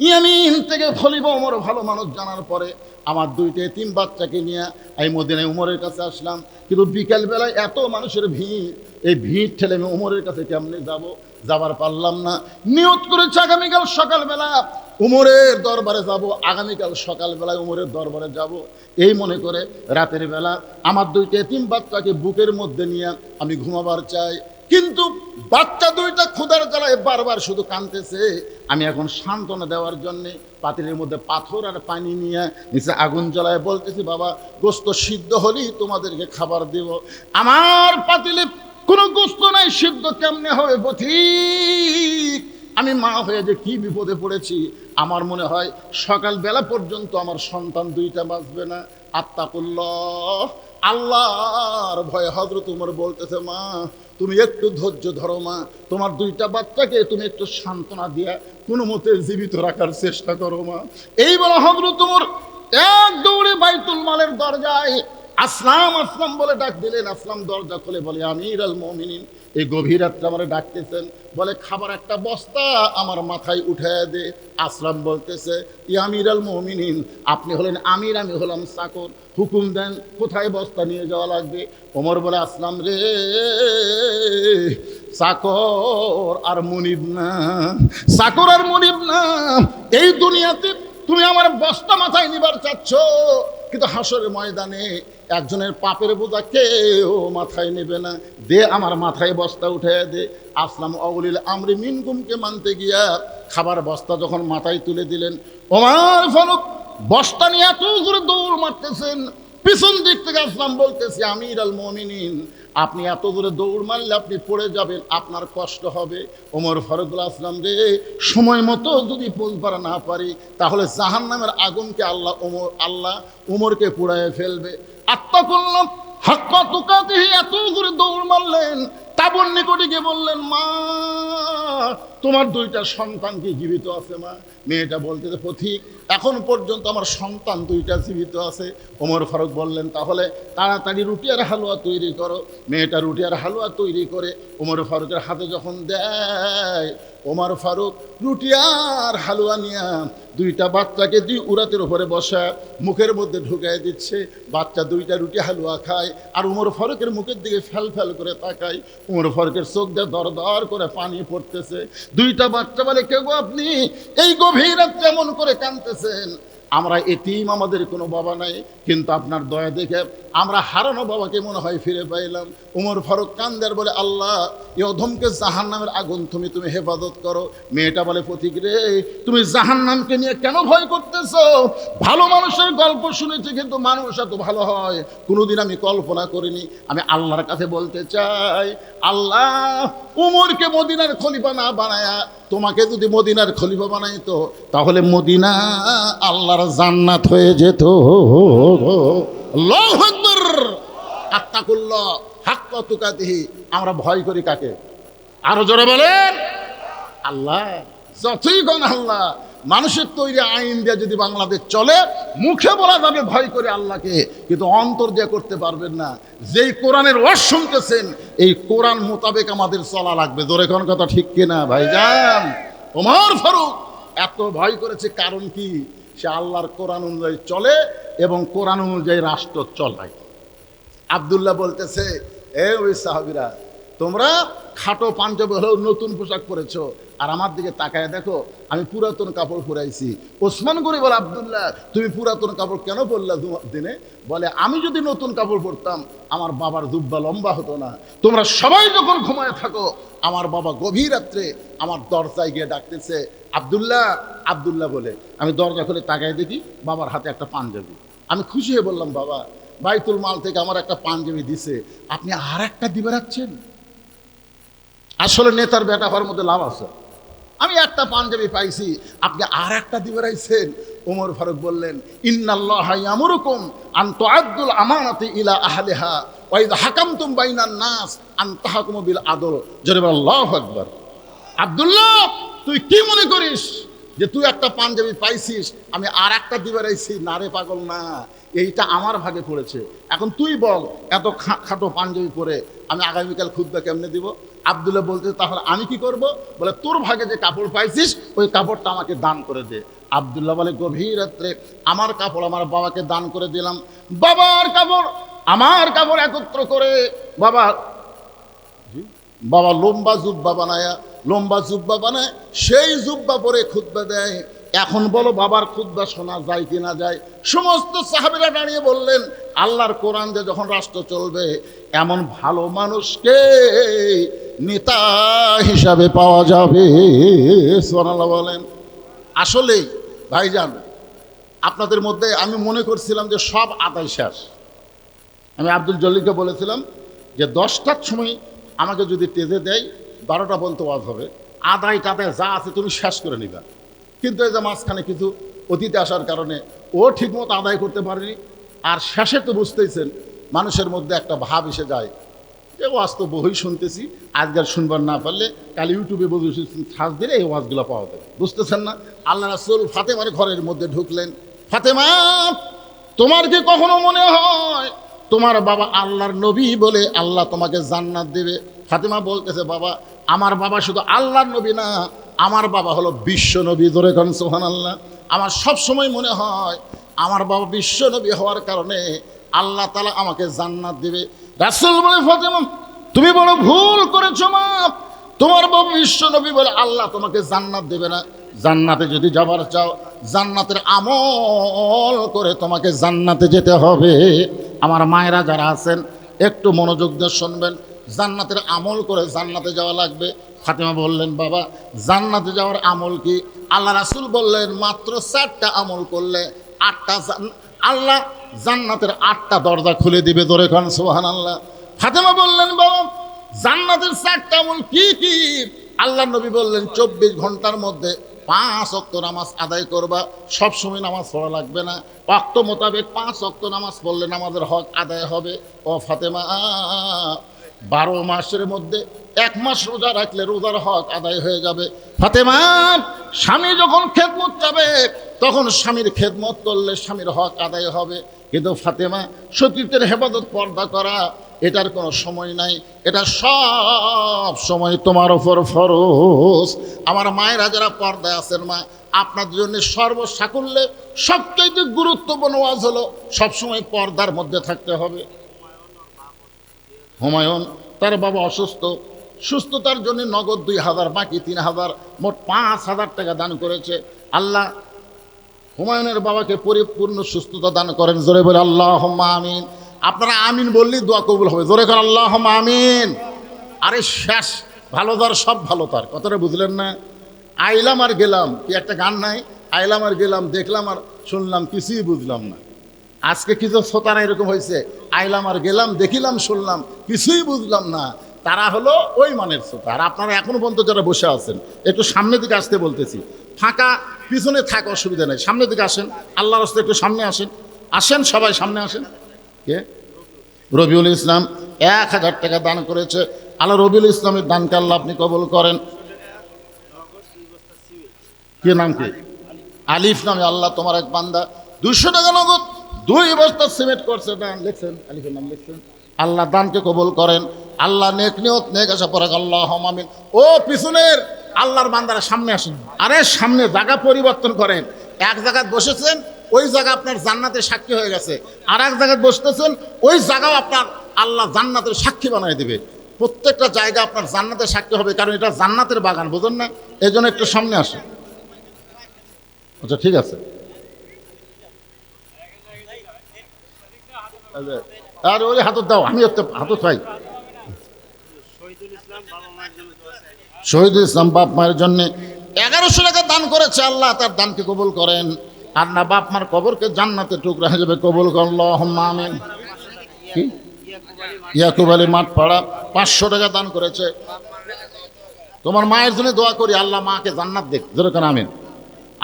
[SPEAKER 1] ইয়ামিন থেকে খলিফা ওমর ভালো মানুষ জানার পরে আমার দুইটা এতিম বাচ্চাকে নিয়ে আমি মদিনায় উমরের কাছে আসলাম, কিন্তু বিকেলবেলায় এত মানুষের ভিড়, এই ভিড় ঠেলে আমি উমরের কাছে কেমনে যাবার পারলাম না। নিয়ত করেছে আগামীকাল সকালবেলা উমরের দরবারে যাব, আগামীকাল সকালবেলায় উমরের দরবারে যাব। এই মনে করে রাতের বেলা আমার দুইটা এতিম বাচ্চাকে বুকের মধ্যে নিয়ে আমি ঘুমাবার চাই, কিন্তু বাচ্চা দুইটা ক্ষুধার জ্বালায় বারবার শুধু কাঁদতেছে। আমি এখন সান্ত্বনা দেওয়ার জন্যে পাতিলের মধ্যে পাথর আর পানি নিয়ে নিচে আগুন জ্বালায় বলতেছি বাবা গোশত সিদ্ধ হলেই তোমাদেরকে খাবার দেব। আমার পাতিলে কোনো গোশত নাই, সিদ্ধ কেমনে হবে? পথিক আমি মা হয়ে যে কি বিপদে পড়েছি, আমার মনে হয় সকালবেলা পর্যন্ত আমার সন্তান দুইটা বাঁচবে না। আত্তাকুল্লাহ, আল্লাহর ভয়ে হযরত ওমর বলতেছে মা তুমি একটু ধৈর্য ধরো, মা তোমার দুইটা বাচ্চাকে তুমি একটু সান্ত্বনা দিয়া কোনো মতে জীবিত রাখার চেষ্টা করো মা। এই বলে হযরত ওমর এক দৌড়ে বাইতুল মালের দরজায় আসলাম আসলাম বলে ডাক দিলেন। আসলাম দরজা খুলে বলে আমির আল মুমিনিন, এই গভীর রাত্রে আমার ডাকতেছেন, বলে খাবার একটা বস্তা আমার মাথায় উঠায় দে। আসলাম বলতেছে ই আমির আল মুমিনিন, আপনি হলেন আমির, আমি হলাম চাকর, হুকুম দেন কোথায় বস্তা নিয়ে যাওয়া লাগবে। ওমর বলে আসলাম রে চাকর আর মুনিব না, চাকর আর মুনিব না, এই দুনিয়াতে তুমি আমার বস্তা মাথায় নিবার চাচ্ছ, কিন্তু হাসরের ময়দানে একজনের পাপের বোঝা কেউ মাথায় নেবে না, দে আমার মাথায় বস্তা উঠে দে। আসলাম আউলিল আমরি মিনকুমকে মানতে গিয়া খাবার বস্তা যখন মাথায় তুলে দিলেন, ওমর ফারুক বস্তা নিয়ে এত করে দৌড় মারতেছেন, পিছন দিক থেকে আসলাম বলতেছি আমির আল মুমিনিন আপনি এত দূরে দৌড় মারলে আপনি পড়ে যাবেন, আপনার কষ্ট হবে। ওমর ফারুক আসলাম রে সময় মতো যদি পৌঁছবার না পারি তাহলে জাহান্নামের আগুনকে আল্লাহ উমরকে পুড়ায় ফেলবে। আত্মা করলাম হাক্কা তুকাতিহি, এত দূরে দৌড় মারলেন। তাঁবুর নিকটে গিয়ে বললেন মা তোমার দুইটা সন্তান কি জীবিত আছে? মা মেয়েটা বলতেছে পথিক এখন পর্যন্ত আমার সন্তান দুইটা জীবিত আছে। ওমর ফারুক বললেন তাহলে তাড়াতাড়ি রুটি আর হালুয়া তৈরি করো। মেয়েটা রুটি আর হালুয়া তৈরি করে ওমর ফারুকের হাতে যখন দেয়, ওমর ফারুক রুটি আর হালুয়া নিয়া দুইটা বাচ্চাকে দুই উরাতের উপরে বসা মুখের মধ্যে ঢুকাই দিচ্ছে। বাচ্চা দুইটা রুটি হালুয়া খায় আর ওমর ফারুকের মুখের দিকে ফ্যাল ফ্যাল করে তাকায়। ওমর ফারুকের চোখ দিয়ে দর দর করে পানি পড়তেছে। দুইটা বাচ্চা বলে, কে গো আপনি এই গভীর রাতে এমন করে কাঁদতেছেন? আমরা এতিম, আমাদের কোনো বাবা নাই, কিন্তু আপনার দয়া দেখে আমরা হারানো বাবাকে মনে হয় ফিরে পাইলাম। ওমর ফারুক কান্দার বলে, আল্লাহ এ অধমকে জাহান্নামের আগুন তুমি হেফাজত করো। মেয়েটা বলে, পথিক রে, তুমি জাহান্নামকে নিয়ে কেন ভয় করতেছো? ভালো মানুষের গল্প শুনেছি, কিন্তু মানুষ এত ভালো হয় কোনোদিন আমি কল্পনা করিনি। আমি আল্লাহর কাছে বলতে চাই, আল্লাহ উমরকে মদিনার খলিফা না বানায়া তোমাকে যদি মদিনার খলিফা বানাইতো, তাহলে মদিনা আল্লাহর জান্নাত হয়ে যেত। আল্লাহু আকবার। আত্তাকুল্লাহ হাক্কা তুকাতিহি। আমরা ভয় করি কাকে? আরো জোরে বলেন, আল্লাহ। যতই গণ আল্লাহ, মানুষের তৈরি আইন দিয়ে যদি বাংলাদেশ চলে, মুখে বলা যাবে ভয় করে আল্লাহকে, কিন্তু অন্তর দিয়ে করতে পারবেন না। যেই কোরআনের ওয়াজ শুনতেছেন, এই কোরআন মোতাবেক আমাদের চলা লাগবে। জোরে কোন কথা ঠিক কিনা ভাইজান? ওমর ফারুক এত ভয় করেছে, কারণ কি? সে আল্লাহর কোরআন অনুযায়ী চলে এবং কোরআন অনুযায়ী রাষ্ট্র চলায়। আব্দুল্লাহ বলতেছে, ওই সাহাবীরা, তোমরা খাটো পাঞ্জাবি হলেও নতুন পোশাক পরেছো, আর আমার দিকে তাকায় দেখো আমি পুরাতন কাপড় পরাইছি। ওসমান গনি বলে, আব্দুল্লাহ তুমি পুরাতন কাপড় কেন পরলা দিনে? বলে, আমি যদি নতুন কাপড় পরতাম আমার বাবার জুব্বা লম্বা হতো না। তোমরা সবাই যখন ঘুমায় থাকো, আমার বাবা গভীর রাত্রে আমার দরজায় গিয়ে ডাকতেছে, আব্দুল্লাহ আব্দুল্লাহ বলে। আমি দরজা খুলে তাকায় দেখি বাবার হাতে একটা পাঞ্জাবি। আমি খুশি হয়ে বললাম, বাবা বাইতুল মাল থেকে আমার একটা পাঞ্জাবি দিছে, আপনি আর একটা দিবে রাখছেন? আসলে নেতার বেটা হওয়ার মধ্যে লাভ আছে। আমি একটা পাঞ্জাবি পাইছি, আপনি আর একটা দিবে রাখছেন। ওমর ফারুক বললেন, ইন্নাল্লাহা ইয়ামুরুকুম আন তুআদ্দুল আমানাতি ইলা আহলিহা ওয়া ইযা হাকামতুম বাইনান নাস আন তাহকুমু বিল আদল। জোরে বল আল্লাহু আকবার। আব্দুল্লাহ, তুই কি মনে করিস যে তুই একটা পাঞ্জাবি পাইছিস, আমি আর একটা দিবে রাখছি? না রে পাগল, না, এইটা আমার ভাগে পড়েছে। এখন তুই বল, এত খাটো পাঞ্জাবি পরে আমি আগামীকাল খুতবা কেমনে দিব? আব্দুল্লাহ বলতে, তাহলে আমি কি করব? বলে, তোর ভাগে যে কাপড় পাইছিস ওই কাপড়টা আমাকে দান করে দে। আব্দুল্লাহ বলে, গভীর রাত্রে আমার কাপড় আমার বাবাকে দান করে দিলাম। বাবার কাপড় আমার কাপড় একত্র করে বাবা লম্বা জুব্বা বানায়, সেই জুব্বা পরে খুতবা দেয়। এখন বলো, বাবার খুতবা শোনা যায় কি না যায়? সমস্ত সাহাবীরা দাঁড়িয়ে বললেন, আল্লাহর কোরআন দিয়ে যখন রাষ্ট্র চলবে, এমন ভালো মানুষকে নেতা হিসাবে পাওয়া যাবে। সুবহানাল্লাহ বলেন। আসলেই ভাইজান, আপনাদের মধ্যে আমি মনে করছিলাম যে সব আদায় শেষ। আমি আব্দুল জলিলকে বলেছিলাম যে 10টার সময় আমাকে যদি টেজে দেয়, 12টা পর্যন্ত ওয়াজ হবে, আদায় টাদায় যা আছে তুমি শেষ করে নিবা। কিন্তু এই যে মাঝখানে কিছু অতিথি আসার কারণে ও ঠিকমতো আদায় করতে পারেনি। আর শেষে তো বুঝতেইছেন, মানুষের মধ্যে একটা ভাব এসে যায় যে ওয়াজ তো বহুই শুনতেছি, আজকাল শুনবার না পারলে কাল ইউটিউবে বসে সার্চ দিলে এই ওয়াজগুলো পাওয়া যাবে। বুঝতেছেন না? আল্লাহ রাসূল ফাতেমার ঘরের মধ্যে ঢুকলেন। ফাতেমা, তোমার কি কখনো মনে হয় তোমার বাবা আল্লাহর নবী বলে আল্লাহ তোমাকে জান্নাত দেবে? ফাতেমা বলতেছে, বাবা আমার বাবা শুধু আল্লাহর নবী না, আমার বাবা হলো বিশ্ব নবী। ধরে কোন সুবহানাল্লাহ। আমার সব সময় মনে হয় আমার বাবা বিশ্ব নবী হওয়ার কারণে আল্লাহ তাআলা আমাকে জান্নাত দেবে। রাসূল বলে, ফাতেমা তুমি বড় ভুল করেছো মা, তোমার বাবা বিশ্ব নবী বলে আল্লাহ তোমাকে জান্নাত দেবে না। জান্নাতে যদি যাবার চাও, জান্নাতের আমল করে তোমাকে জান্নাতে যেতে হবে। আমার মায়েরা যারা আছেন একটু মনোযোগ দিয়ে শুনবেন, জান্নাতের আমল করে জান্নাতে যাওয়া লাগবে। ফাতেমা বললেন, বাবা জান্নাতে যাওয়ার আমল কি? আল্লাহ রাসূল বললেন, মাত্র 4টা আমল করলে 8টা আল্লাহ জান্নাতের 8টা দরজা খুলে দিবে। ধরে খান সুবহানাল্লাহ। ফাতেমা বললেন, বাবা জান্নাতের 4টা আমল কি কি? আল্লাহ নবী বললেন, 24 ঘন্টার মধ্যে 5 ওয়াক্ত নামাজ আদায় করবা। সব সময় নামাজ পড়া লাগবে না, ওয়াক্ত মোতাবেক 5 ওয়াক্ত নামাজ পড়লে নামাজের হক আদায় হবে। ও ফাতেমা, 12 মাসের মধ্যে 1 মাস রোজা রাখলে রোজার হক আদায় হয়ে যাবে। ফাতেমা, স্বামী যখন খেদমত যাবে তখন স্বামীর খেদমত করলে স্বামীর হক আদায় হবে। কিন্তু ফাতেমা, সতীত্বের হেফাজত পর্দা করা এটার কোনো সময় নাই, এটা সব সময় তোমার ওপর ফরজ। আমার মায়েরা যারা পর্দায় আছেন মা, আপনার জন্য সর্বসাকুল্যে সবচেয়ে গুরুত্বপূর্ণ ওয়াজ হলো সবসময় পর্দার মধ্যে থাকতে হবে। হুমায়ুন তার বাবা অসুস্থ, সুস্থতার জন্য নগদ 2,000, বাকি 3,000, মোট 5,000 টাকা দান করেছে। আল্লাহ হুমায়ুনের বাবাকে পরিপূর্ণ সুস্থতা দান করেন। জোরে বলে আল্লাহুম্মা আমিন। আপনারা আমিন বললেই দোয়া কবুল হবে। জোরে করে আল্লাহুম্মা আমিন। আরে শেষ, ভালো তার সব ভালো তার, কথাটা বুঝলেন না? আইলাম আর গেলাম, কি একটা গান নাই? আইলাম আর গেলাম, দেখলাম আর শুনলাম, কিছুই বুঝলাম না। আজকে কিছু শ্রোতারা এরকম হয়েছে, আইলাম আর গেলাম, দেখিলাম, শুনলাম, কিছুই বুঝলাম না। তারা হলো ওই মানের শ্রোতা। আর আপনারা এখনো পর্যন্ত যারা বসে আছেন, একটু সামনের দিকে আসতে বলতেছি। ফাঁকা পিছনে থাক, অসুবিধা নেই, সামনের দিকে আসেন। আল্লাহর রাস্তায় একটু সামনে আসেন, আসেন সবাই সামনে আসেন। কে? রবিউল ইসলাম 1,000 টাকা দান করেছে। আল্লাহ রবিউল ইসলামের দানকে আল্লাহ আপনি কবুল করেন। কি নাম? কি? আলিফ নামে। আল্লাহ তোমার এক বান্দা 200 টাকা নগদ 2 বস্তা সিমেন্ট করছে, দান লিখছেন, আলিফের নাম লিখছেন। আল্লাহ দানকে কবুল করেন। আল্লাহ নেক নিয়ত নেক আশা পড়ে আল্লাহুম্মা আমিন। ও পিছনের আল্লাহর বান্দারা সামনে আসেন। আরে সামনে জায়গা পরিবর্তন করেন। এক জায়গায় বসেছেন, ওই জায়গা আপনার জান্নাতের সাক্ষী হয়ে গেছে। আর এক জায়গায় বসতেছেন, ওই জায়গাও আপনার আল্লাহ জান্নাতের সাক্ষী বানিয়ে দিবে। প্রত্যেকটা জায়গা আপনার জান্নাতের সাক্ষী হবে, কারণ এটা জান্নাতের বাগান, বুঝুন না? এই জন্য একটু সামনে আসেন। আচ্ছা ঠিক আছে। আর ওই হাতত দাও, আমি হাতত পাই। শহীদুল ইসলাম বাপ মায়ের জন্য 1100 টাকা দান করেছে। আল্লাহ তার দানকে কবুল করেন। আর না বাপ মার কবরকে জান্নাতের টুকরা হয়ে যাবে, কবুল করেন আল্লাহুম্মা আমিন। কি? ইয়াকুব আলী মাঠপাড়া 500 টাকা দান করেছে। তোমার মায়ের জন্য দোয়া করি, আল্লাহ মাকে জান্নাত দেখ। যেরকম আমিন।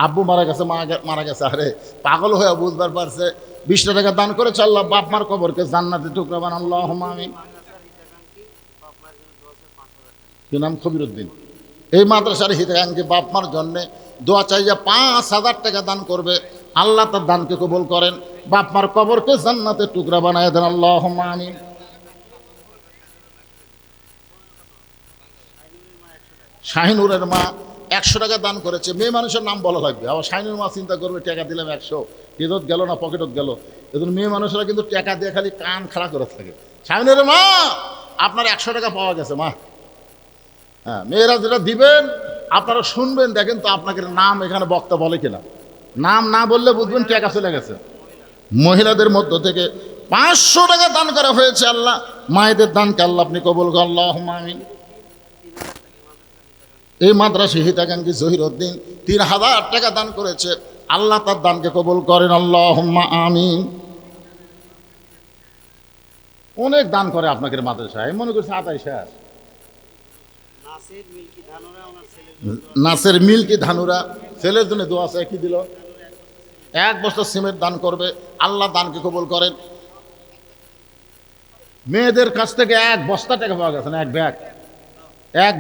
[SPEAKER 1] আব্বু মারা গেছে, মা মারা গেছে, আরে পাগল হয়ে বুঝবার পারছে। 20 টাকা দান করেছে। আল্লাহ বাপ মার কবরকে জান্নাতের টুকরা বানান আল্লাহুম্মা আমিন। কি নাম? খবিরউদ্দিন। এই মাদ্রাসার হিতাকাঙ্ক্ষী বাপ মার জন্য দোয়া চাইয়া 5,000 টাকা দান করবে। আল্লাহ তার দানকে কবুল করেন। বাপ মার কবরকে জান্নাতের টুকরা বানায় দেন আল্লাহুম্মা আমিন। শাহিনুরের মা 100 টাকা দান করেছে। মেয়ে মানুষের নাম বলা লাগবে, আবার শাহিনুর মা চিন্তা করবে টাকা দিলাম 100, কেদত গেল না পকেটত গেল। এজন্য মেয়ে মানুষেরা কিন্তু টাকা দিয়ে খালি কান খাড়া করে থাকে। শাহিনুরের মা, আপনার 100 টাকা পাওয়া গেছে মা। হ্যাঁ, মেয়েরা যেটা দিবেন আপনারা শুনবেন, দেখেন তো আপনাকে নাম এখানে বক্তা বলে কিনা। নাম না বললে বুঝবেন টাকা চলে গেছে। মহিলাদের মধ্য থেকে 500 টাকা দান করা হয়েছে। আল্লাহ মায়েদের দানকে আল্লাহ আপনি কবুল করেন আল্লাহুম্মা আমিন। এই মাদ্রাসা হিতাকাঙ্ক্ষী জহিরউদ্দিন 3,000 টাকা দান করেছে। আল্লাহ তার দানকে কবুল করেন আল্লাহুম্মা আমিন। অনেক দান করে আপনাকে মাদ্রাসায়, আমি মনে করছি 28। নাসের মিল্কি ধানুরা ছেলের জন্য দোয়া আছে। কি দিল? 1 বস্তা সিমেন্ট দান করবে। আল্লাহ দানকে কবুল করেন। মেয়েদের কাছ থেকে 1 বস্তা টাকা পাওয়া গেছে না, 1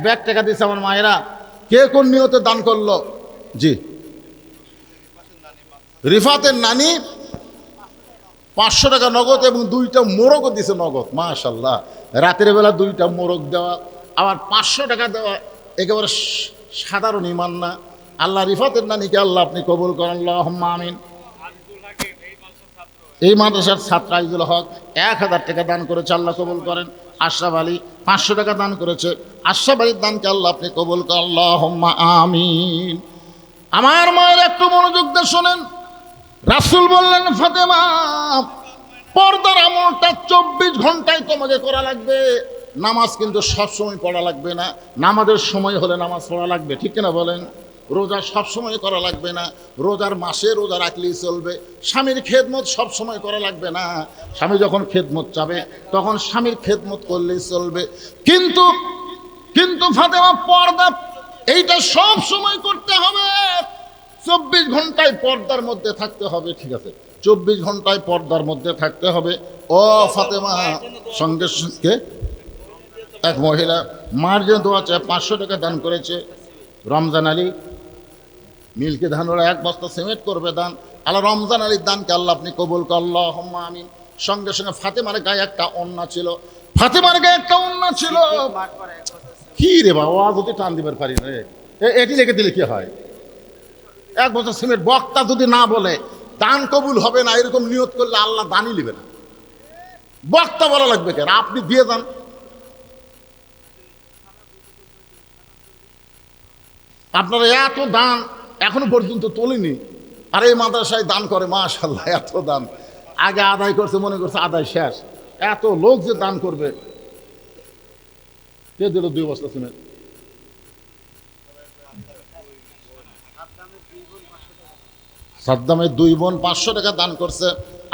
[SPEAKER 1] ব্যাগ টাকা দিচ্ছে আমার মায়েরা। কে কোন নিয়তে দান করলো? জি, রিফাতের নানি 500 টাকা নগদ এবং 2টা মোরগও দিছে নগদ। মাশাআল্লাহ, রাতের বেলা 2টা মোরগ দেওয়া, আবার 500 টাকা দেওয়া একেবারে সাধারণ ইমান না। আল্লাহ রিফাতের নানিকে আল্লাহ আপনি কবুল করেন আল্লাহুম্মা আমিন। এই মাদ্রাসার ছাত্র আইজুল হক 1000 টাকা দান করেছে। আল্লাহ কবুল করেন। আশরাফ আলী 500 টাকা দান করেছে। আশরাফ আলীর দানকে আল্লাহ আপনি কবুল করেন আল্লাহুম্মা আমিন। আমার মায়ের একটু মনোযোগ দিয়ে শোনেন। রাসূল বললেন, ফাতেমা পর্দার আমলটা 24 ঘন্টায় তোমাকে করা লাগবে। নামাজ কিন্তু সবসময় পড়া লাগবে না, নামাজের সময় হলে নামাজ পড়া লাগবে, ঠিক কিনা বলেন? রোজা সবসময় করা লাগবে না, রোজার মাসে রোজা রাখলেই চলবে। স্বামীর খেদমত সবসময় করা লাগবে না, স্বামী যখন খেদমত চাবে তখন স্বামীর খেদমত করলেই চলবে। কিন্তু কিন্তু ফাতেমা পর্দা এইটা সব সময় করতে হবে। 24 ঘন্টায় পর্দার মধ্যে থাকতে হবে, ঠিক আছে? 24 ঘন্টায় পর্দার মধ্যে থাকতে হবে। ও ফাতেমা, সঙ্গে সঙ্গে এক মহিলা মার জন্য দোয়া চায়, 500 টাকা দান করেছে। রমজান আলী মিল্কি ধানুরা 1 বস্তা সিমেন্ট করবে দান। আল্লাহ রমজান আলীর দানকে আল্লাহ আপনি কবুল করেন আল্লাহুম্মা আমিন। সঙ্গে সঙ্গে ফাতেমার গায়ে একটা ওড়না ছিল, ফাতেমার গায়ে একটা ওড়না ছিল। কি রে বাবা, যদি টান দিবার পারি রে, এটি রেখে দিলে কি হয়? 1 বছর সিমেন্ট বক্তা যদি না বলে দান কবুল হবে না, এরকম নিয়ত করলে আল্লাহ দানই নেবে না। বক্তা বলা লাগবে কেন? আপনি দিয়ে দেন। আপনারা এত দান এখনো পর্যন্ত তোলেনি, আর এই মাদ্রাসায় দান করে, মাশাআল্লাহ এত দান। আগে আদায় করছে, মনে করছে আদায় শেষ, এত লোক যে দান করবে। কে দিল 2 বস্তা সিমেন্ট? সাদ্দামের 2 বোন 500 টাকা দান করছে।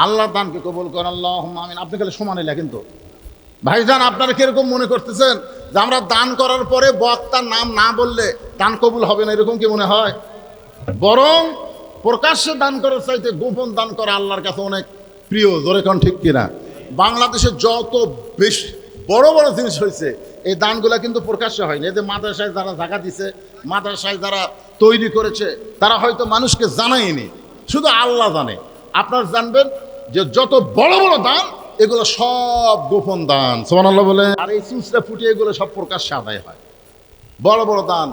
[SPEAKER 1] আল্লাহ দানকে কবুল করেন, আল্লাহুম্মা আমিন। আপনি খালি সমানে লেখেন তো ভাইজান। আপনারা কিরকম মনে করতেছেন যে আমরা দান করার পরে বক্তার নাম না বললে দান কবুল হবে না, এরকম কি মনে হয়? বরং প্রকাশ্যে দান করার চাইতে গোপন দান করা আল্লাহর কাছে অনেক প্রিয়। জোরে কোন ঠিক কিনা? বাংলাদেশে যত বেশি বড় বড় জিনিস হয়েছে, এই দানগুলা কিন্তু প্রকাশ্যে হয়নি। এই যে মাদ্রাসায় যারা জায়গা দিছে, মাদ্রাসায় যারা তৈরি করেছে, তারা হয়তো মানুষকে জানায়নি, শুধু আল্লাহ জানে। আপনারা জানবেন যে যত বড় বড় দান, এগুলো সব গোপন দান। সুবহানাল্লাহ বলে। আর এই চুঁচড়া ফুটিয়ে এগুলো সব প্রকাশ্যে আদায় হয়। বড় বড় দান,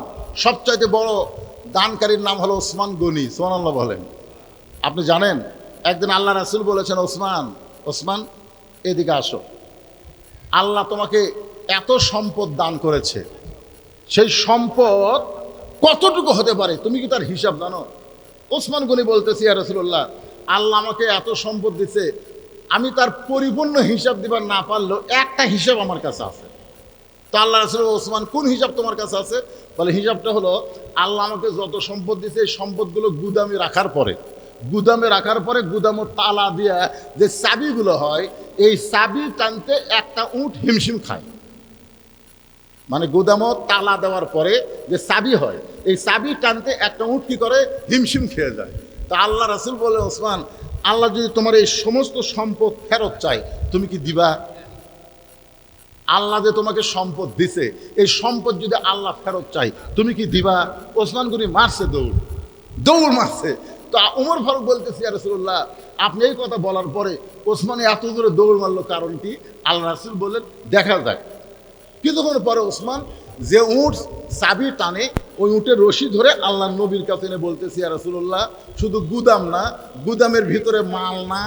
[SPEAKER 1] সবচাইতে বড় দানকারীর নাম হলো ওসমান গনি। সুবহানাল্লাহ বলেন। আপনি জানেন, একদিন আল্লাহ রাসূল বলেছেন, ওসমান, ওসমান এদিকে আসো, আল্লাহ তোমাকে এত সম্পদ দান করেছে, সেই সম্পদ কতটুকু হতে পারে তুমি কি তার হিসাব জানো? ওসমান গনি বলতেছি, ইয়া রাসূলুল্লাহ, আল্লাহ আমাকে এত সম্পদ দিছে, আমি তার পরিপূর্ণ হিসাব দিবার না পারলেও একটা হিসাব আমার কাছে আছে। তো আল্লাহ রাসূল, ওসমান কোন হিসাব তোমার কাছে আছে? বলে, হিসাবটা হলো আল্লাহ আমাকে যত সম্পদ দিছে, এই সম্পদগুলো গুদামে রাখার পরে গুদামের তালা দিয়া যে চাবিগুলো হয়, এই চাবি টানতে একটা উট হিমশিম খায়। মানে গুদামত তালা দেওয়ার পরে যে চাবি হয়, এই চাবি টানতে একটা উট কি করে? হিমশিম খেয়ে যায়। তা আল্লাহ রাসূল বলে, ওসমান, আল্লাহ যদি তোমার এই সমস্ত সম্পদ ফেরত চায়, তুমি কি দিবা? আল্লাহ যে তোমাকে সম্পদ দিছে, এই সম্পদ যদি আল্লাহ ফেরত চাই, তুমি কি দিবা? ওসমান গনি মারছে, দৌড় মারছে। তো ওমর ফারুক বলতেছি, ইয়া রাসূলুল্লাহ, আপনি এই কথা বলার পরে ওসমান এত জোরে দৌড় মারলো, কারণ কি? আল্লাহ রাসূল বললেন, দেখা যায়। কিছুক্ষণ পরে ওসমান যে উট চাবি টানে, ওই উটের রশি ধরে আল্লাহ নবীর কাছে এনে বলতেছি, ইয়া রাসূলুল্লাহ, শুধু গুদাম না, গুদামের ভিতরে মাল না,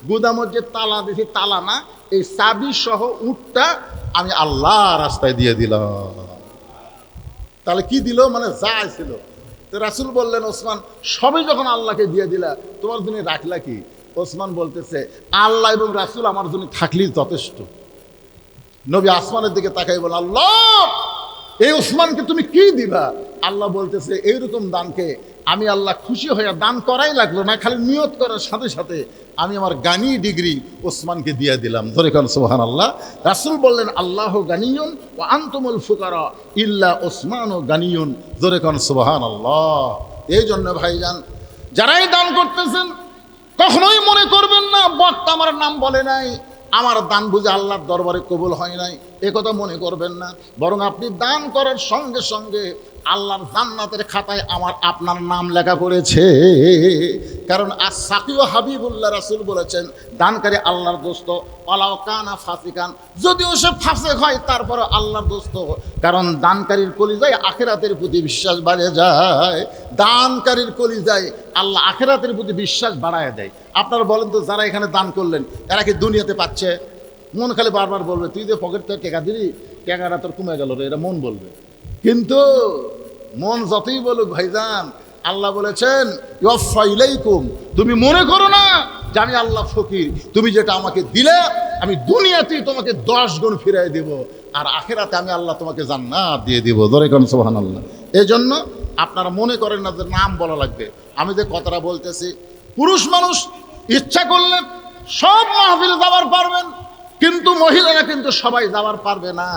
[SPEAKER 1] গুদামের যে তালা দিয়েছি তালা না, এই চাবি সহ উটটা আমি আল্লাহ রাস্তায় দিয়ে দিলাম। তাহলে কি দিল? মানে যা ছিল। তো রাসূল বললেন, ওসমান, সবই যখন আল্লাহকে দিয়ে দিলা, তোমার জন্য রাখলা কি? ওসমান বলতেছে, আল্লাহ এবং রাসূল আমার জন্য থাকলেই যথেষ্ট। নবী আসমানের দিকে তাকাই বলেন, আল্লাহ, এই ওসমানকে তুমি কি দিবা? আল্লাহ বলতেছে, এইরকম দানকে আমি আল্লাহ খুশি হয়ে দান করাই লাগলো না, খালি নিয়ত করার সাথে সাথে আমি আমার গানি ডিগ্রি ওসমানকে দিয়ে দিলাম। ধরে কারণ সুবহানাল্লাহ। রাসূল বললেন, আল্লাহ গানিয়ুন ওয়া আনতুমুল ফুকারা ইল্লা ওসমানও গানিয়ুন। ধরে কারণ সুবহানাল্লাহ। এই জন্য ভাইজান, যারাই দান করতেছেন, কখনোই মনে করবেন না বক্তা আমার নাম বলে নাই, আমার দান বুঝে আল্লাহর দরবারে কবুল হয় নাই, এ কথা মনে করবেন না। বরং আপনি দান করার সঙ্গে সঙ্গে আল্লাহর জান্নাতের খাতায় আপনার নাম লেখা পড়েছে। কারণ আস-সাকিউ হাবিবুল্লাহ, রাসূল বলেছেন, দানকারী আল্লাহর দোস্ত, ওয়ালাউ কানা ফাসিকান, যদিও সে ফাসিক হয় তারপরে আল্লাহর দোস্ত। কারণ দানকারীর কলিজায় আখিরাতের প্রতি বিশ্বাস বাড়ে যায়। দানকারীর কলিজায় আল্লাহ আখিরাতের প্রতি বিশ্বাস বাড়ায় দেয়। আপনারা বলেন তো, যারা এখানে দান করলেন, এরা কি দুনিয়াতে পাচ্ছে? মন খালি বারবার বলবে, তুই যে পকেট থেকে টাকা দিলি, টাকাটা তোর কমে গেল রে, এরা মন বলবে। কিন্তু মন যতই বলুক ভাইজান, আল্লাহ বলেছেন, ইউফা ইলাইকুম, তুমি মনে করো না যে আমি আল্লাহ ফকির, তুমি যেটা আমাকে দিলে আমি দুনিয়াতেই তোমাকে 10 গুণ ফিরিয়ে দেব, আর আখিরাতে আমি আল্লাহ তোমাকে জান্নাত দিয়ে দিব। ধরে কোন সুবহানাল্লাহ। এই জন্য আপনারা মনে করেন না যে নাম বলা লাগবে। আমি যে কথাটা বলতেছি, পুরুষ মানুষ ইচ্ছা করলে সব মাহফিলে যাওয়ার পারবেন, কিন্তু মহিলারা কিন্তু সবাই যাওয়ার পারবে না।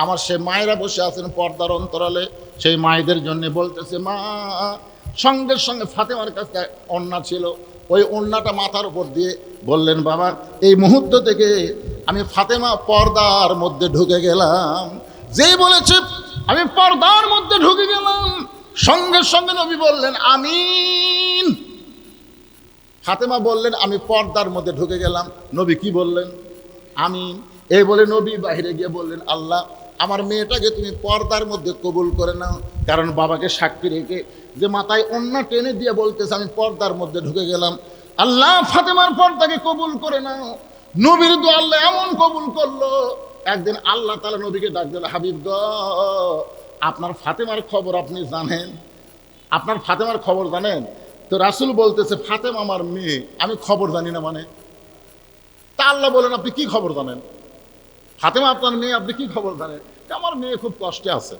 [SPEAKER 1] আমার সে মায়েরা বসে আছেন পর্দার অন্তরালে, সেই মায়েদের জন্য বলতেছে, মা, সঙ্গে সঙ্গে ফাতেমার কাছে ওড়না ছিল, ওই ওড়নাটা মাথার উপর দিয়ে বললেন, বাবা, এই মুহূর্ত থেকে আমি ফাতেমা পর্দার মধ্যে ঢুকে গেলাম। যেই বলেছে আমি পর্দার মধ্যে ঢুকে গেলাম, সঙ্গে সঙ্গে নবী বললেন, আমিন। ফাতেমা বললেন, আমি পর্দার মধ্যে ঢুকে গেলাম। নবী কি বললেন? আমিন। এই বলে নবী বাইরে গিয়ে বললেন, আল্লাহ আমার মেয়েটাকে তুমি পর্দার মধ্যে কবুল করে নাও। কারণ বাবাকে সাক্ষী রেখে যে মাথায় ওন্না টেনে দিয়ে বলতেছে আমি পর্দার মধ্যে ঢুকে গেলাম, আল্লাহ ফাতেমার পর্দাকে কবুল করে নাও। নবীর দোয়া আল্লাহ এমন কবুল করলো, একদিন আল্লাহ তাআলা নবীকে ডাক দিল, হাবিব গো আপনার ফাতেমার খবর আপনি জানেন? আপনার ফাতেমার খবর জানেন? তো রাসূল বলতেছে, ফাতেমা আমার মেয়ে, আমি খবর জানি না মানে? তা আল্লাহ বলেন, আপনি কি খবর জানেন? ফাতেমা আপনার মেয়ে, আপনি কি খবর জানেন? আমার মেয়ে খুব কষ্টে আছে,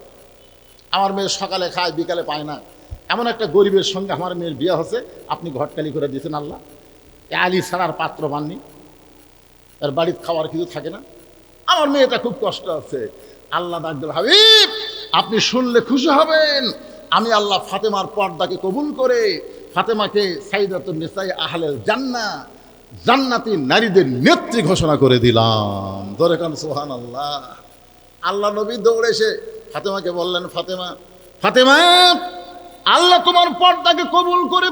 [SPEAKER 1] আমার মেয়ে সকালে খায় বিকালে পায় না, এমন একটা গরিবের সঙ্গে আমার মেয়ের বিয়ে হচ্ছে, আপনি ঘটকালি করে দিয়েছেন আল্লাহ। আলী ছাড়ার পাত্র বাননি, এর বাড়ির খাওয়ার কিছু থাকে না, আমার মেয়েটা খুব কষ্ট আছে। আল্লাহ ডাক দিল, হাবিব আপনি শুনলে খুশি হবেন, আমি আল্লাহ ফাতেমার পর্দাকে কবুল করে ফাতেমাকে সাইয়্যিদাতুন নিসাই আহলেল জান্নাহ, জান্নাতি নারীদের নেত্রী ঘোষণা করে দিলাম। ধরে কান সুবহানাল্লাহ। আল্লাহ নবী দৌড়ে এসে ফাতেমাকে বললেন, ফাতেমা ফাতেমা আল্লাহ তোমার পর্দাকে কবুল করে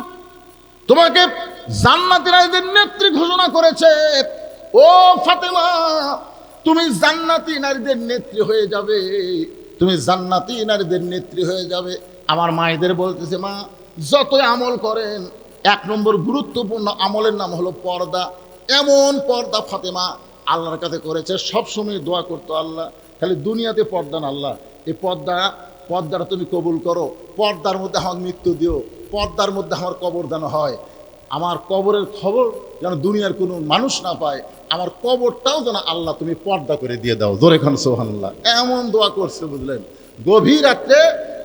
[SPEAKER 1] তোমাকে জান্নাতি নারীদের নেত্রী ঘোষণা করেছে। ও ফাতেমা তুমি জান্নাতি নারীদের নেত্রী হয়ে যাবে, তুমি জান্নাতি নারীদের নেত্রী হয়ে যাবে। আমার মায়েদের বলতেছে, মা যতই আমল করেন, এক নম্বর গুরুত্বপূর্ণ আমলের নাম হলো পর্দা। এমন পর্দা ফাতেমা আল্লাহর কাছে করেছে, সবসময় দোয়া করতো, আল্লাহ খালি দুনিয়াতে পর্দা না, আল্লাহ এই পর্দাটা তুমি কবুল করো, পর্দার মধ্যে আমার মৃত্যু দিও, পর্দার মধ্যে আমার কবর যেন হয়, আমার কবরের খবর যেন দুনিয়ার কোনো মানুষ না পায়, আমার কবরটাও যেন আল্লাহ তুমি পর্দা করে দিয়ে দাও। জোরে খান সুবহানাল্লাহ। এমন দোয়া করছে বুঝলেন। গভীর রাত্রে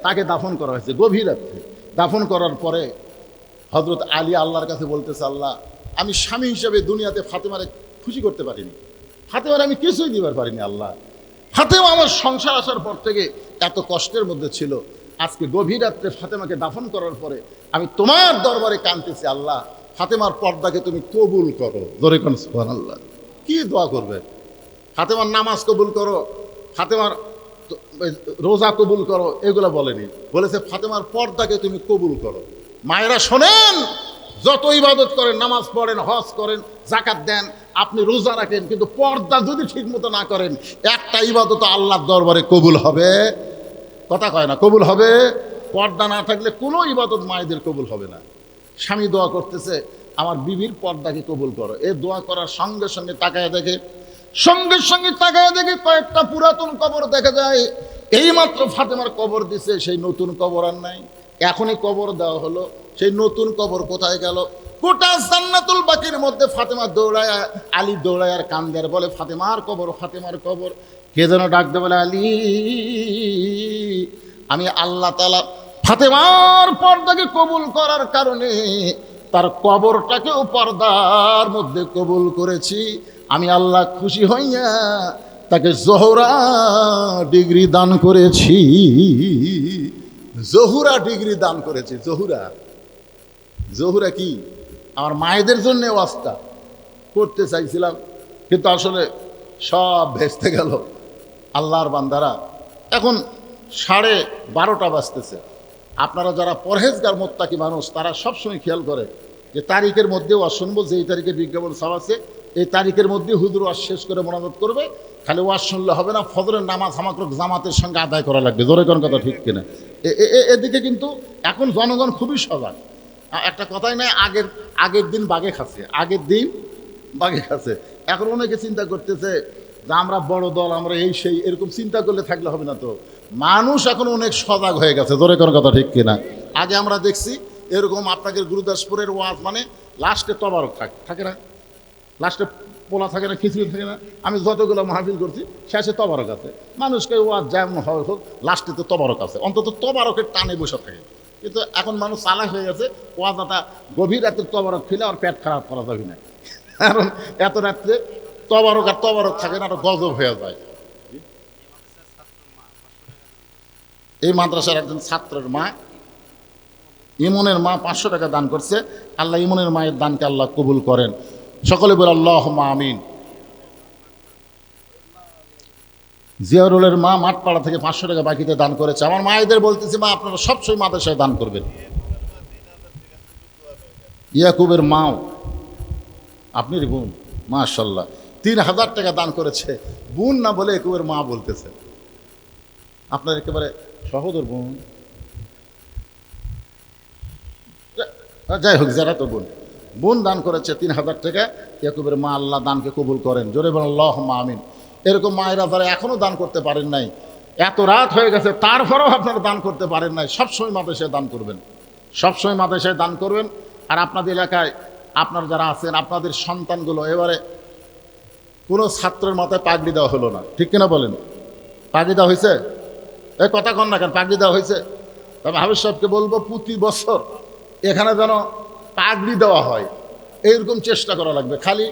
[SPEAKER 1] তাকে দাফন করা হয়েছে, গভীর রাত্রে দাফন করার পরে হযরত আলী আল্লাহর কাছে বলতেছে, আল্লাহ আমি স্বামী হিসেবে দুনিয়াতে ফাতেমারে খুশি করতে পারিনি, ফাতেমারে আমি কিছুই দিবার পারিনি, আল্লাহ ফাতেমা আমার সংসার আসার পর থেকে এত কষ্টের মধ্যে ছিল, আজকে গভীর রাত্রে ফাতেমাকে দাফন করার পরে আমি তোমার দরবারে কাঁদতেছি, আল্লাহ ফাতেমার পর্দাকে তুমি কবুল করো। জোরে কোন সুবহানাল্লাহ। কি দোয়া করবে? ফাতেমার নামাজ কবুল করো, ফাতেমার রোজা কবুল করো, এগুলো বলেনি, বলেছে ফাতেমার পর্দাকে তুমি কবুল করো। মায়েরা শোনেন, যত ইবাদত করেন, নামাজ পড়েন, হজ করেন, যাকাত দেন, আপনি রোজা রাখেন, কিন্তু পর্দা যদি ঠিক মতো না করেন, একটা ইবাদত আল্লাহর দরবারে কবুল হবে? কথা কয় না, কবুল হবে? পর্দা না থাকলে কোনো ইবাদত মায়েদের কবুল হবে না। স্বামী দোয়া করতেছে, আমার বিবির পর্দাকে কবুল করো। এই দোয়া করার সঙ্গে সঙ্গে তাকায় দেখে, কয়েকটা পুরাতন কবর দেখা যায়। এইমাত্র ফাতেমার কবর দিছে, সেই নতুন কবর আর নাই, এখনই কবর দেওয়া হলো, সেই নতুন কবর কোথায় গেল? গোটা জান্নাতুল বাকির মধ্যে ফাতেমা দৌড়ায়, আলী দৌড়ায় আর কান্দের বলে, ফাতেমার কবর, ফাতেমার কবর। কে যেন ডাকতে বলে, আলী আমি আল্লাহ তাআলা ফাতেমার পর্দাকে কবুল করার কারণে তার কবরটাকেও পর্দার মধ্যে কবুল করেছি। আমি আল্লাহ খুশি হইয়া তাকে জোহরা ডিগ্রি দান করেছি। জহুরা ডিগ্রি দান করেছি। জহুরা কি? আমার মায়েদের জন্য ওয়াজটা করতে চাইছিলাম, কিন্তু আসলে সব ভেস্তে গেল। আল্লাহর বান্দারা, এখন 12:30 বাজতেছে। আপনারা যারা পরহেজগার মোত্তাকি মানুষ, তারা সবসময় খেয়াল করে যে তারিখের মধ্যে ওয়াজ শুনবো, যেই তারিখে বিজ্ঞাপন ছাপাচ্ছে এই তারিখের মধ্যে হুজুর ওয়াজ শেষ করে মোনাজাত করবে। খালি ওয়াজ শুনলে হবে না, ফজরের নামাজ হামাকরক জামাতের সঙ্গে আদায় করা লাগবে। জোরে কোন কথা ঠিক কিনা? এদিকে কিন্তু এখন জনগণ খুবই সজাগ। একটা কথাই নাই, আগের দিন বাঘে খাচ্ছে, এখন অনেকে চিন্তা করতেছে যে আমরা বড় দল, আমরা এই সেই, এরকম চিন্তা করলে থাকলে হবে না তো। মানুষ এখন অনেক সজাগ হয়ে গেছে। জোরে কোন কথা ঠিক কিনা? আগে আমরা দেখছি এরকম আপনাদের গুরুদাসপুরের ওয়াজ মানে লাস্টে তবারক থাকে না, লাস্টে পোলা থাকে না, খিচুড়ি থাকে না। আমি যতগুলো মাহফিল করছি শেষে তবারক আছে। মানুষকে ওয়াজ যেমন হোক লাস্টে তো তবারক আছে, অন্তত তবারকের টানে বসে থাকে। কিন্তু এখন মানুষ চালাক হয়ে গেছে, ওয়াজটা গভীর রাতের তবারক খেলে আর পেট খারাপ করা যাবে না, কারণ এত রাত্রে তবারক থাকে না, আরো গজব হয়ে যায়। এই মাদ্রাসার একজন ছাত্রের মা, ইমনের মা 500 টাকা দান করছে। আল্লাহ ইমনের মায়ের দানকে আল্লাহ কবুল করেন। সকলে বলে আল্লাহুম্মা আমিন। জিয়ারুলের মা মাঠপাড়া থেকে 500 টাকা বাকিতে দান করেছে। আমার মায়েদের বলতেছি, মা আপনারা সবসময় মাদ্রাসায় দান করবেন। ইয়াকুবের মাও আপনার বোন, মাশাআল্লাহ, 3,000 টাকা দান করেছে। বোন না বলে একেবারে মা বলতেছে। আপনার একেবারে সহোদর বোন, যাই হোক, যারা তো বোন দান করেছে 3,000 টাকা, একেবারে মা আল্লাহ দানকে কবুল করেন। জোরে বলেন আল্লাহুম্মা আমিন। এরকম মায়েরা যারা এখনো দান করতে পারেন নাই, এত রাত হয়ে গেছে তারপরেও আপনারা দান করতে পারেন নাই, সবসময় মাদ্রাসায় দান করবেন, সবসময় মাদ্রাসায় দান করবেন। আর আপনাদের এলাকায় আপনার যারা আছেন, আপনাদের সন্তানগুলো, এবারে কোনো ছাত্রের মাথায় পাগড়ি দেওয়া হলো না, ঠিক কিনা বলেন? পাগড়ি দেওয়া হয়েছে? এই কথা কন না কেন, পাগড়ি দেওয়া হয়েছে? তবে হাফেজ সাহেবকে বলবো প্রতি বছর এখানে যেন পাগড়ি দেওয়া হয়, এইরকম চেষ্টা করা লাগবে। খালি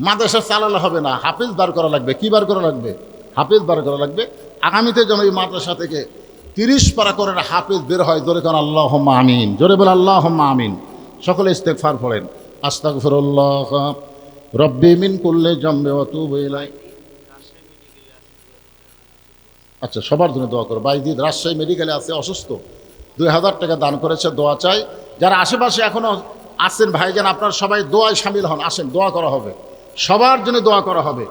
[SPEAKER 1] মাদ্রাসা চালালে হবে না, হাফেজ বার করা লাগবে। কি বার করা লাগবে? হাফেজ বার করা লাগবে। আগামীতে যেন এই মাদ্রাসা থেকে 30 পারা করে হাফেজ বের হয়। জোরে করেন আল্লাহুম্মা আমিন। জোরে বলে আল্লাহুম্মা আমিন। সকলে ইস্তেগফার পড়েন। আস্তাগফিরুল্লাহ রব্বি মিন কুল্লি যামবি ওয়া তুবু ইলাই। আচ্ছা, সবার জন্য দোয়া করো। বাইজিদ রাজশাহী মেডিকেলে আছে, অসুস্থ, 2,000 টাকা দান করেছে, দোয়া চাই। যারা আশেপাশে এখনো আছেন ভাইজান, আপনারা সবাই দোয়ায় শামিল হন, আসেন, দোয়া করা হবে, সবার জন্য দোয়া করা হবে,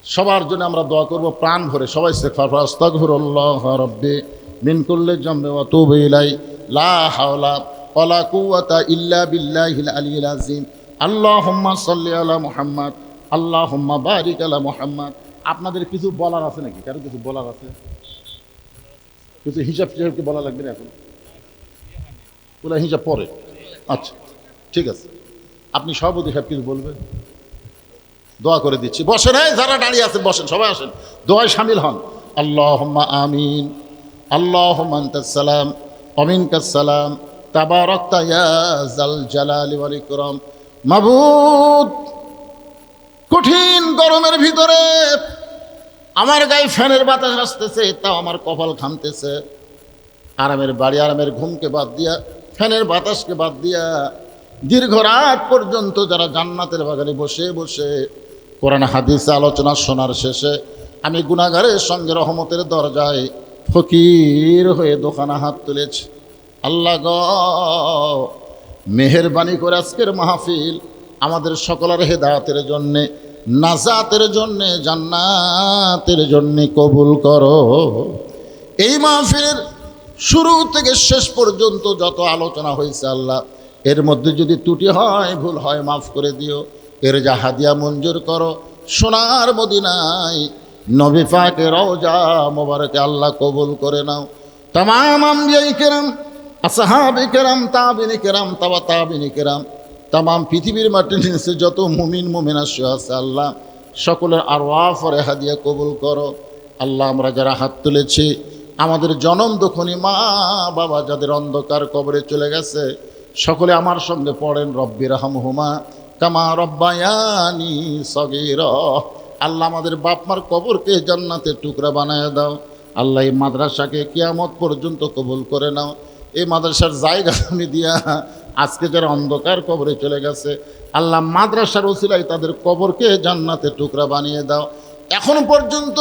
[SPEAKER 1] সবার জন্য আমরা দোয়া করব প্রাণ ভরে। সবাই ইস্তেগফার করুন। আস্তাগফিরুল্লাহ রব্বি মিন কুল্লি যামবি ওয়া তুবু ইলাই লা হাওলা ওয়ালা কুওয়াতা ইল্লা বিল্লাহিল আলিয়্যিল আযীম। আল্লাহুম্মা সাল্লি আলা মুহাম্মাদ, আল্লাহুম্মা বারিক আলা মুহাম্মাদ। আপনাদের কিছু বলার আছে নাকি? কারো কিছু বলার আছে? কিছু হিসাব কি বলা লাগবে না এখন? ওরা হিসাব পরে। আচ্ছা, ঠিক আছে, আপনি সভাপতি সাহেব কিছু বলবেন? দোয়া করে দিচ্ছি। বসেন, যারা দাঁড়িয়ে আছেন বসেন, সবাই আসেন, দোয়ায় শামিল হন। আল্লাহুম্মা আমিন। আল্লাহুম্মা আনতাস সালাম ওয়া মিনকাস সালাম, তাবারাকতা ইয়া যাল জালালি ওয়াল ইকরাম। মাবুদ, কঠিন গরমের ভিতরে আমার গায়ে ফ্যানের বাতাস আসতেছে, তাও আমার কপাল ঘামতেছে। আরামের বাড়ি, আরামের ঘুমকে বাদ দিয়া, ফ্যানের বাতাসকে বাদ দিয়া, দীর্ঘ রাত পর্যন্ত যারা জান্নাতের বাগানে বসে বসে কোরআন হাদিস আলোচনা শোনার শেষে আমি গুনাহগারের সঙ্গে রহমতের দরজায় ফকির হয়ে দোকানা হাত তুলেছি। আল্লাহ গো, মেহেরবানি করে আজকের মাহফিল আমাদের সকলের হেদায়েতের জন্যে, নাজাতের জন্যে, জান্নাতের জন্যে কবুল করো। এই মাহফিলের শুরু থেকে শেষ পর্যন্ত যত আলোচনা হয়েছে আল্লাহ, এর মধ্যে যদি ত্রুটি হয়, ভুল হয়, মাফ করে দিও। এর যা হাদিয়া মঞ্জুর করো, সোনার মদিনায় নবী পাকের রওজা মোবারকে আল্লাহ কবুল করে নাও। তামাম আম্বিয়ায়ে কেরাম, আসহাবে কেরাম, তাবিঈনে কেরাম, তাবা তাবিঈনে কেরাম, তামাম পৃথিবীর মাটির নিচে যত মুমিন মুমিনা আছে আল্লাহ, সকলের আরওয়াহ ফরে হাদিয়া কবুল করো। আল্লাহ, আমরা যারা হাত তুলেছি, আমাদের জনম দুঃখনী মা বাবা যাদের অন্ধকার কবরে চলে গেছে, সকলে আমার সঙ্গে পড়েন রব্বি রহমহুমা কামা রব্বায়ানি সগীরা। আল্লাহ, আমাদের বাপ মার কবরকে জান্নাতের টুকরা বানায় দাও। আল্লাহ, এই মাদ্রাসাকে কিয়ামত পর্যন্ত কবুল করে নাও। এই মাদ্রাসার জায়গা আমি দিয়া আজকে যারা অন্ধকার কবরে চলে গেছে আল্লাহ, মাদ্রাসার ওসিলায় তাদের কবরকে জান্নাতের টুকরা বানিয়ে দাও। এখন পর্যন্ত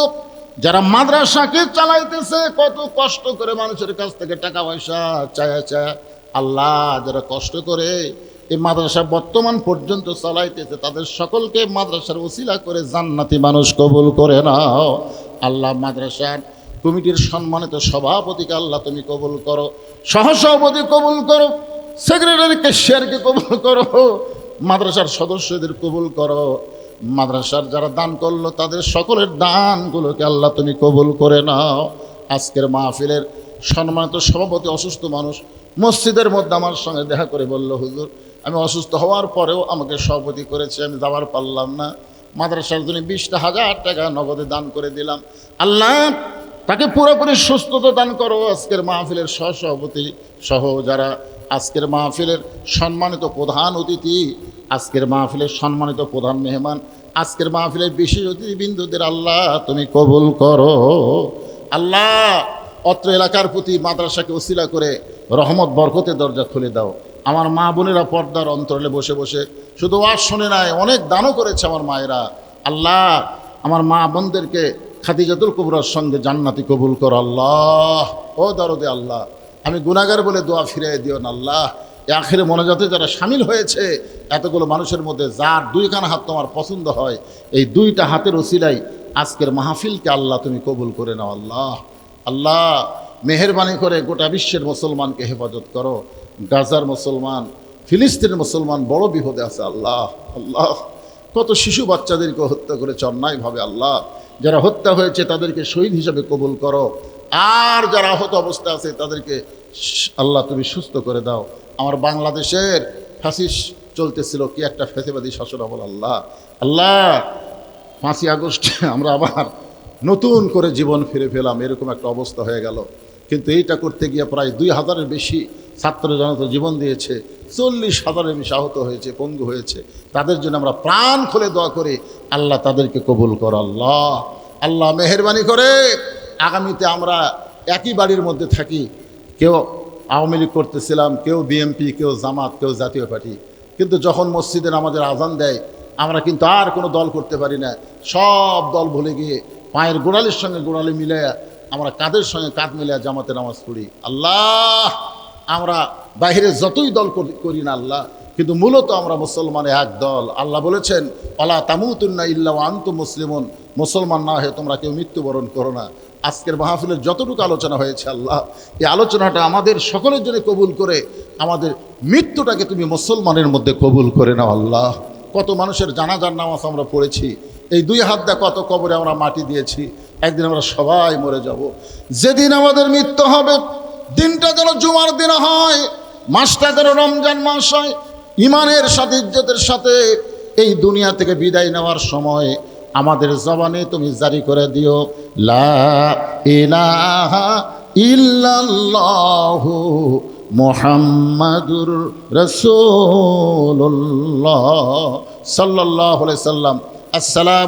[SPEAKER 1] যারা মাদ্রাসাকে চালাইতেছে, কত কষ্ট করে মানুষের কাছ থেকে টাকা পয়সা চায়া চায়া, আল্লাহ, যারা কষ্ট করে এই মাদ্রাসা বর্তমান পর্যন্ত চালাইতেছে, তাদের সকলকে মাদ্রাসার ওসিলা করে জান্নাতি মানুষ কবুল করে নাও। আল্লাহ, মাদ্রাসার কমিটির সম্মানিত সভাপতিকে আল্লাহ তুমি কবুল করো, সহসভাপতি কবুল করো, সেক্রেটারি ক্যাশিয়ারকে কবুল করো, মাদ্রাসার সদস্যদের কবুল করো। মাদ্রাসার যারা দান করলো তাদের সকলের দানগুলোকে আল্লাহ তুমি কবুল করে নাও। আজকের মাহফিলের সম্মানিত সভাপতি অসুস্থ মানুষ, মসজিদের মধ্যে আমার সঙ্গে দেখা করে বলল, হুজুর আমি অসুস্থ হওয়ার পরেও আমাকে সভাপতি করেছে, আমি যাওয়ার পারলাম না, মাদ্রাসার জন্য 20,000 টাকা নগদে দান করে দিলাম। আল্লাহ, তাকে পুরোপুরি সুস্থতা দান করো। আজকের মাহফিলের সহসভাপতি সহ যারা আজকের মাহফিলের সম্মানিত প্রধান অতিথি, আজকের মাহফিলের সম্মানিত প্রধান মেহমান, আজকের মাহফিলের বিশেষ অতিথিবৃন্দদের আল্লাহ তুমি কবুল করো। আল্লাহ, অত্র এলাকার প্রতি মাদ্রাসাকে ওসিলা করে রহমত বরকতের দরজা খুলে দাও। আমার মা বোনেরা পর্দার অন্তরালে বসে বসে শুধু ওয়াজ শুনে নাই, অনেক দানও করেছে আমার মায়েরা। আল্লাহ, আমার মা বোনদেরকে খাদিজাতুল কুবরার সঙ্গে জান্নাতি কবুল করো। আল্লাহ, ও দরদে আল্লাহ, আমি গুনাহগার বলে দোয়া ফিরিয়ে দিও না। আল্লাহ, এই আখিরে মোনাজাতে যারা শামিল হয়েছে, এতগুলো মানুষের মধ্যে যার দুইখানা হাত তোমার পছন্দ হয়, এই দুইটা হাতের ওসিলাই আজকের মাহফিলকে আল্লাহ তুমি কবুল করে নাও। আল্লাহ আল্লাহ মেহেরবানি করে গোটা বিশ্বের মুসলমানকে হেফাজত করো। গাজার মুসলমান, ফিলিস্তিনের মুসলমান বড় বিপদে আছে। আল্লাহ আল্লাহ কত শিশু বাচ্চাদেরকে হত্যা করেছে অন্যায়ভাবে। আল্লাহ যারা হত্যা হয়েছে তাদেরকে শহীদ হিসেবে কবুল করো, আর যারা আহত অবস্থা আছে তাদেরকে আল্লাহ তুমি সুস্থ করে দাও। আমার বাংলাদেশের ফ্যাসিস চলতেছিল, কি একটা ফ্যাসিবাদী শাসন আমল। আল্লাহ আল্লাহ 5ই আগস্টে আমরা আবার নতুন করে জীবন ফিরে পেলাম, এরকম একটা অবস্থা হয়ে গেল। কিন্তু এইটা করতে গিয়ে প্রায় 2000-এর বেশি ছাত্র জনতা জীবন দিয়েছে, 40,000-এর বেশি আহত হয়েছে, পঙ্গু হয়েছে। তাদের জন্য আমরা প্রাণ খুলে দোয়া করি, আল্লাহ তাদেরকে কবুল করো। আল্লাহ আল্লাহ মেহেরবানি করে আগামীতে আমরা একই বাড়ির মধ্যে থাকি, কেউ আওয়ামী লীগ করতেছিলাম, কেউ বিএনপি, কেউ জামাত, কেউ জাতীয় পার্টি, কিন্তু যখন মসজিদে আমাদের আজান দেয় আমরা কিন্তু আর কোনো দল করতে পারি না। সব দল ভুলে গিয়ে পায়ের গোড়ালির সঙ্গে গোড়ালি মিলে আমরা কাঁধের সঙ্গে কাঁধ মিলে জামাতে নামাজ পড়ি। আল্লাহ আমরা বাইরে যতই দল করি না আল্লাহ, কিন্তু মূলত আমরা মুসলমানে এক দল। আল্লাহ বলেছেন আলা তামুতুন্না ইল্লা ওয়া আনতুম মুসলিমুন, মুসলমান না হয়ে তোমরা কেউ মৃত্যুবরণ করো না। আজকের মাহফিলের যতটুকু আলোচনা হয়েছে আল্লাহ, এই আলোচনাটা আমাদের সকলের জন্য কবুল করে আমাদের মৃত্যুটাকে তুমি মুসলমানের মধ্যে কবুল করে নাও। আল্লাহ কত মানুষের জানাজার নামাজ আমরা পড়েছি, এই 2 হাত দিয়ে কত কবরে আমরা মাটি দিয়েছি। একদিন আমরা সবাই মরে যাব। যেদিন আমাদের মৃত্যু হবে, দিনটা যেন জুমার দিন হয়, মাসটা যেন রমজান মাস হয়, ইমানের সাথে ইজ্জতের সাথে এই দুনিয়া থেকে বিদায় নেওয়ার সময় আমাদের জবানে তুমি জারি করে দিও লা ইলাহা ইল্লাল্লাহু মুহাম্মাদুর রাসূলুল্লাহ সাল্লাল্লাহু আলাইহি সাল্লাম। আসসালাম।